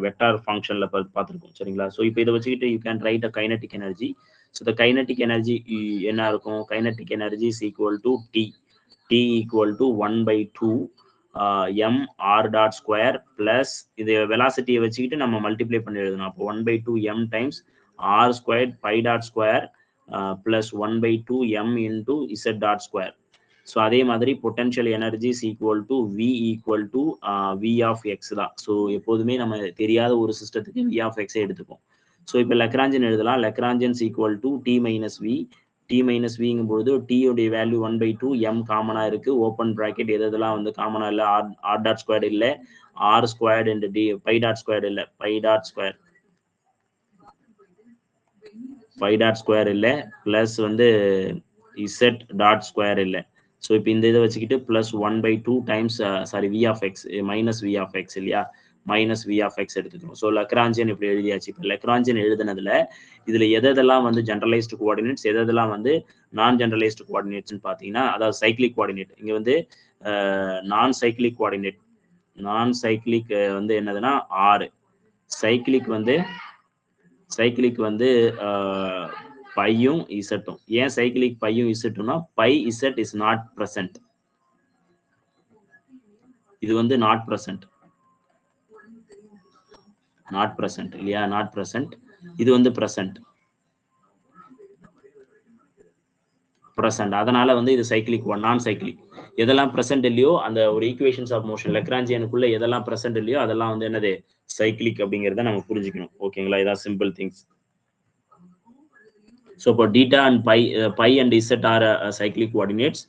வெக்டார் ஃபங்க்ஷனில் பார்த்துருக்கோம். சரிங்களா? ஸோ இப்போ இதை வச்சுக்கிட்டு you can write a kinetic energy. So இந்த கைனட்டிக் எனர்ஜி என்ன இருக்கும்? Kinetic energy is equal to T equal to 1/2 m r dot square plus இது வெலாசிட்டியை வச்சுக்கிட்டு நம்ம மல்டிப்ளை பண்ணி எழுதணும். அப்போ 1/2 m times r squared pi dot square plus 1/2 m into z dot square. So அதே மாதிரி potential energy is equal to v equal to v of x தான். ஸோ எப்போதுமே நம்ம தெரியாத ஒரு சிஸ்டத்துக்கு வி ஆஃப் எக்ஸை எடுத்துப்போம். ஸோ இப்போ லெக்ராஞ்சியன் எழுதலாம். Lagrangian's equal to D minus v. T minus விங்கும் பொழுது டியோடைய வேல்யூ 1/2 எம் காமனா இருக்கு. ஓப்பன் ப்ராக்கெட் எதெல்லாம் வந்து காமனா இல்லை, ஆர் டாட் ஸ்கொயர் இல்லை, r squared and t phi dot square இல்லை, பை டாட் ஸ்கொயர் இல்லை, பிளஸ் வந்து இசட் டாட் ஸ்கொயர் இல்லை. ஸோ இப்போ இந்த இதை வச்சுக்கிட்டு plus 1/2 times sorry v of x minus v of x இல்லையா, மைனஸ் வி ஆஃப் எக்ஸ் எடுத்துக்கணும். ஸோ லெக்ராஞ்சியன் இப்படி எழுதியாச்சு. இப்போ லெக்ராஞ்சியன் எழுதுனதுல இதுல எதெல்லாம் வந்து ஜென்ரலைஸ்டு கோஆர்டினேட்ஸ், எதெல்லாம் வந்து நான் ஜென்ரலைஸ்டு கோஆர்டினேட்ஸ்னு பார்த்தீங்கன்னா, அதாவது சைக்ளிக் கோஆர்டினேட். இங்க வந்து நான் சைக்ளிக் கோஆர்டினேட், நான் சைக்ளிக் வந்து என்னதுன்னா 6, சைக்ளிக் வந்து பையும் இசட்டும். ஏன் சைக்ளிக் பையும் இசட்டும்னா phi z is not present. இது வந்து நாட் பிரசன்ட் இல்லையா, நாட் பிரசன்ட். இது வந்து பிரசன்ட். அதனால வந்து இது சைக்ளிக் நான் சைக்ளிக். எதெல்லாம் பிரசன்ட் இல்லையோ அந்த ஒரு ஈக்குவேஷன்ஸ் ஆஃப் மோஷன் லெக்ராஞ்சியனுக்குள்ள எதெல்லாம் பிரசன்ட் இல்லையோ அதெல்லாம் வந்து என்னது சைக்ளிக் அப்படிங்கிறத நம்ம புரிஞ்சுக்கணும். ஓகேங்களா, இதான் simple things. So for theta and pi and z are cyclic coordinates.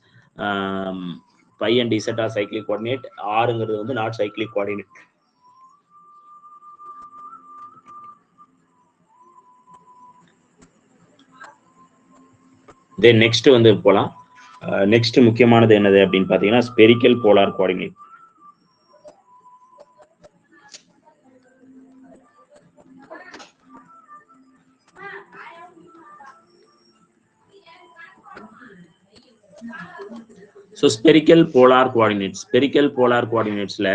Pi and z are cyclic coordinate. R-ங்கிறது வந்து not cyclic coordinate. Then next வந்து போலாம். நெக்ஸ்ட் முக்கியமானது என்னது அப்படின்னு பார்த்தீங்கன்னா spherical polar coordinate. So spherical polar coordinatesல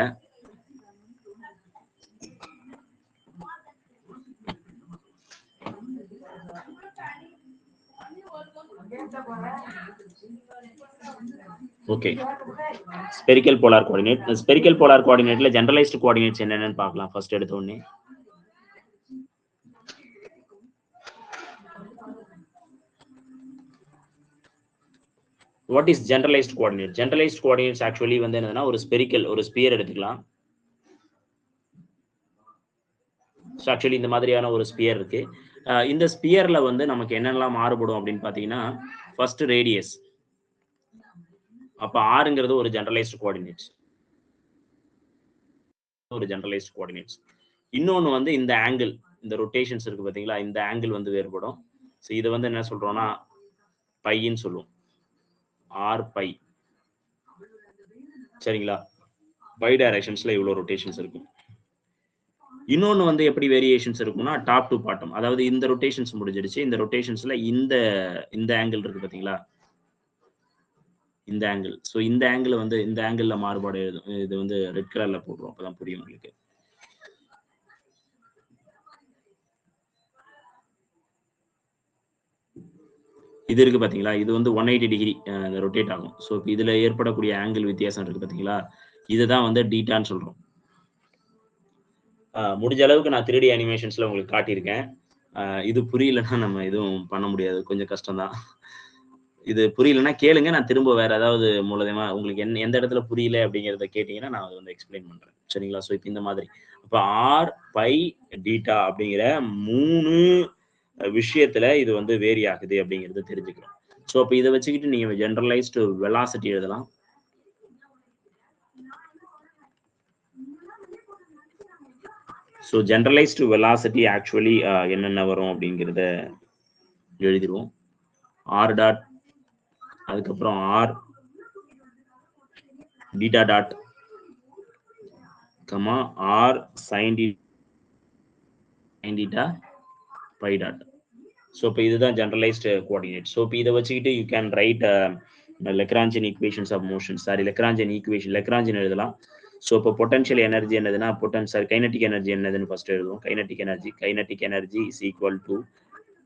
ஓகே, ஸ்பெரிக்கல் போலார் கோஆர்டினேட்ல ஜெனரலைஸ்டு கோஆர்டினேட்ஸ் என்னன்னு பார்க்கலாம். ஃபர்ஸ்ட் எடுத்த உடனே what is generalised coordinate? Generalised coordinates actually வந்து என்னன்னா ஒரு ஸ்பெரிக்கல், ஒரு ஸ்பியர் எடுத்துக்கலாம். ஸோ ஆக்சுவலி இந்த மாதிரியான ஒரு ஸ்பியர் இருக்கு. இந்த ஸ்பியர்ல வந்து நமக்கு என்னென்னலாம் மாறுபடும் அப்படின்னு பார்த்தீங்கன்னா ஃபர்ஸ்ட் ரேடியஸ். அப்ப ஆறுங்கிறது ஒரு ஜெனரலைஸ்டு கோஆர்டினேட்ஸ், இன்னொன்னு வந்து இந்த ஆங்கிள், இந்த ரொட்டேஷன்ஸ் இருக்கு பாத்தீங்களா, இந்த ஆங்கிள் வந்து வேறுபடும். ஸோ இதை வந்து என்ன சொல்றோம்னா பைன்னு சொல்லுவோம், ஆர் பை. சரிங்களா, பை டைரக்ஷன்ஸ்ல இவ்வளவு ரொட்டேஷன்ஸ் இருக்கும். இன்னொன்னு வந்து எப்படி வேரியேஷன்ஸ் இருக்கும்னா டாப் டு பாட்டம், அதாவது இந்த ரொட்டேஷன்ஸ் முடிஞ்சிடுச்சு, இந்த ரொட்டேஷன்ஸ்ல இந்த ஆங்கிள் இருக்கு பாத்தீங்களா, இந்த ஆங்கிள். ஸோ இந்த ஆங்கிள் வந்து இந்த ஆங்கிள் மாறுபாடு எழுதும். இது வந்து ரெட் கலர்ல போடுறோம், அப்பதான் புரியும் உங்களுக்கு. இது இருக்கு பாத்தீங்களா, இது வந்து 180 டிகிரி ரொட்டேட் ஆகும். ஸோ இப்போ இதுல ஏற்படக்கூடிய ஆங்கிள் வித்தியாசம் இருக்கு பாத்தீங்களா, இதுதான் வந்து டீட்டான்னு சொல்றோம். முடிஞ்ச அளவுக்கு நான் 3D அனிமேஷன்ஸ்ல உங்களுக்கு காட்டியிருக்கேன். இது புரியலன்னா நம்ம எதுவும் பண்ண முடியாது, கொஞ்சம் கஷ்டம்தான். இது புரியலன்னா கேளுங்க, நான் திரும்ப வேற ஏதாவது மூலமா உங்களுக்கு எந்த இடத்துல புரியல அப்படிங்கிறத கேட்டீங்கன்னா நான் அதை வந்து எக்ஸ்பிளைன் பண்றேன். சரிங்களா, ஸோ இப்போ இந்த மாதிரி அப்ப ஆர் பை டீட்டா அப்படிங்கிற 3 விஷயத்துல இது வந்து வேரி ஆகுது அப்படிங்கிறது தெரிஞ்சுக்கிறோம். ஸோ அப்போ இதை வச்சுக்கிட்டு நீங்க ஜெனரலைஸ்டு வெலாசிட்டி எழுதலாம். ஸோ ஜெனரலைஸ்டு வெலாசிட்டி ஆக்சுவலி என்னென்ன வரும் அப்படிங்கிறத எழுதிடுவோம். ஆர் டாட், அதுக்கப்புறம் r beta dot, comma r sine theta phi dot. So இப்போ இதுதான் ஜெனரலைஸ்டு கோஆர்டினேட். ஸோ இப்போ இதை வச்சுக்கிட்டு you can write Lagrangian equations of motion, sorry Lagrangian equation, Lagrangian எழுதலாம். ஸோ இப்போ பொட்டன்ஷியல் எனர்ஜி என்னதுன்னா கைனட்டிக் எனர்ஜி என்னதுன்னு ஃபர்ஸ்ட் எழுதுவோம். Kinetic energy is equal to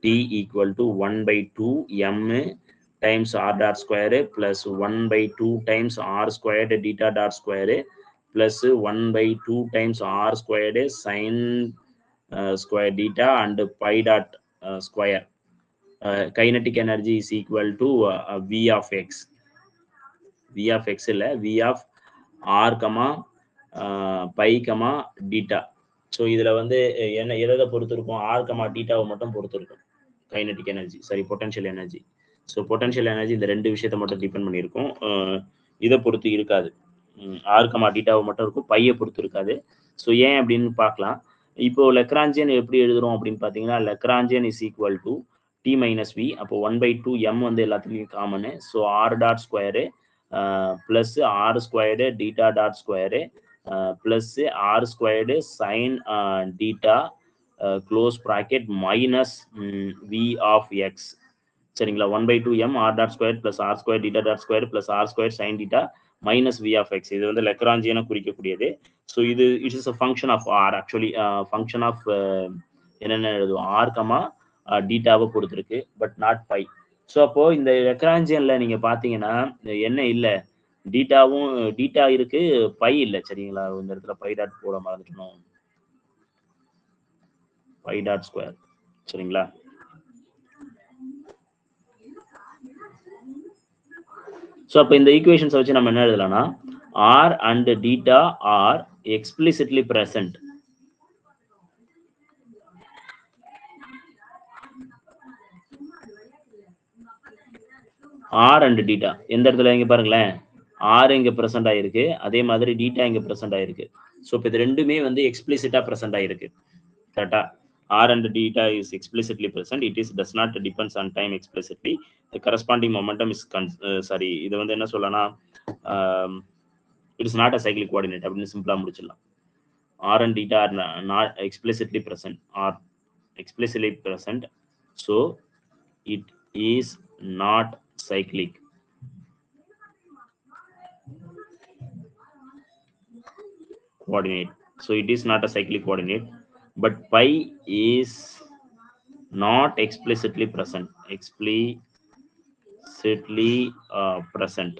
T equal to 1/2 m times r dot square plus 1/2 times r squared theta dot square plus 1/2 times r squared sine square theta and phi dot square. Kinetic energy is equal to V of x. v of x இல்ல v of r comma by comma theta. So இதுல வந்து என்ன எதை பொறுத்து இருக்கும், ஆர் கமா டீட்டாவை மட்டும் பொறுத்து இருக்கும் kinetic energy, sorry potential energy. So potential energy இந்த ரெண்டு விஷயத்தை மட்டும் டிபெண்ட் பண்ணியிருக்கும், இதை பொறுத்து இருக்காது. ஆர் கமா டீட்டாவை மட்டும் இருக்கும், பையை பொறுத்து இருக்காது. ஸோ ஏன் அப்படின்னு பார்க்கலாம். இப்போ லெக்ராஞ்சியன் எப்படி எழுதுறோம் அப்படின்னு பார்த்தீங்கன்னா, Lagrangian is equal to D minus v. அப்போ 1/2 m வந்து எல்லாத்துலேயும் common. So r dot square plus r squared theta dot square plus r squared sine theta close bracket minus v of x. சரிங்களா, 1/2 m r dot square plus r square theta dot square plus r square sine theta minus v of x. இது வந்து லெக்ராஞ்சியனை குறிக்கக்கூடியது. ஸோ இது it is a function of R. Actually function of என்னென்ன எழுதுவோம், ஆர் கமா டீட்டாவை பொறுத்திருக்கு, பட் நாட் பை. ஸோ அப்போ இந்த லெக்ராஞ்சியன்ல நீங்க பாத்தீங்கன்னா என்ன இல்லை, டீட்டாவும் டீட்டா இருக்கு, பை இல்லை. சரிங்களா, இந்த இடத்துல பை டாட் போட மறந்துட்டோம், பை டாட் ஸ்கொயர். சரிங்களா, ஸோ அப்போ இந்த ஈக்குவேஷன்ஸை வச்சு நம்ம என்ன எழுதலாம்னா, r and theta r explicitly present. R and theta எந்த இடத்துல இங்க பாருங்களேன், ஆர் இங்க பிரசன்ட் ஆயிருக்கு, அதே மாதிரி டீட்டா இங்க பிரசன்ட் ஆயிருக்கு. ஸோ இப்போ இது ரெண்டுமே வந்து எக்ஸ்பிளிசிட்டா பிரசன்ட் ஆயிருக்கு. கரெக்டா, R and data is explicitly present. It is does not depends on time explicitly. The corresponding momentum is sorry, இது வந்து என்ன சொல்லலாம், it is not a cyclic coordinate அப்படின்னு சிம்பிளா முடிச்சிடலாம். R and data are not explicitly present, are explicitly present, so it is not cyclic. Coordinate. So it is not a cyclic coordinate, but pi is not explicitly present. Explicitly present.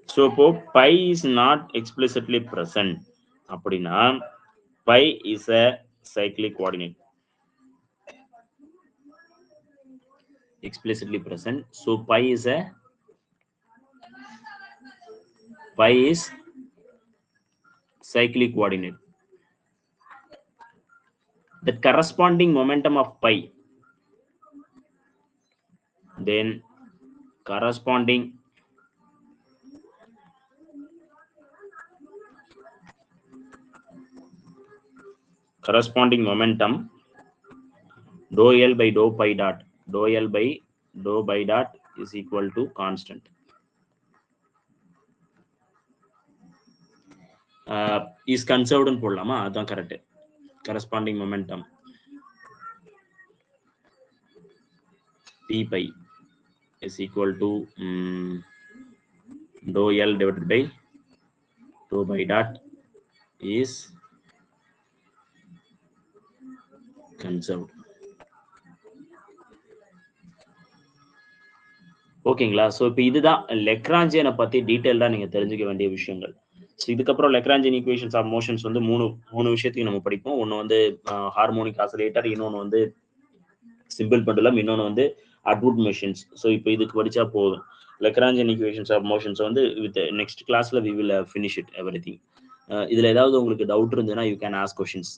So pi is not explicitly present. அப்படின்னா pi is a cyclic coordinate. Explicitly present. So pi is cyclic coordinate. The corresponding momentum of pi, then corresponding momentum dou L by dou pi dot, dou L by dou pi dot is equal to constant. Is conserved னு போடலாமா, அதான் correct. corresponding momentum p pi is equal to dou L divided by dou pi dot is conserved. ஓகேங்களா, ஸோ இப்போ இதுதான் லெக்ராஞ்சியனை பத்தி டீட்டெயில்டாக நீங்க தெரிஞ்சுக்க வேண்டிய விஷயங்கள். ஸோ இதுக்கப்புறம் லெக்ராஞ்சியன் ஈக்குவேஷன்ஸ் ஆஃப் மோஷன்ஸ் வந்து மூணு விஷயத்தையும் நம்ம படிப்போம். ஒன்று வந்து ஹார்மோனிக் ஆசிலேட்டர், இன்னொன்று வந்து சிம்பிள் பெண்டுலம், இன்னொன்று வந்து அட்வுட் மெஷின்ஸ். ஸோ இப்போ இதுக்கு படிச்சா போதும். லெக்ராஞ்சியன் ஈக்குவேஷன்ஸ் ஆஃப் மோஷன்ஸ் வந்து வித் நெக்ஸ்ட் கிளாஸ்ல we will finish it everything. இதுல ஏதாவது உங்களுக்கு டவுட் இருந்ததுன்னா யூ கேன் ஆஸ்க் கொஸ்டின்ஸ்.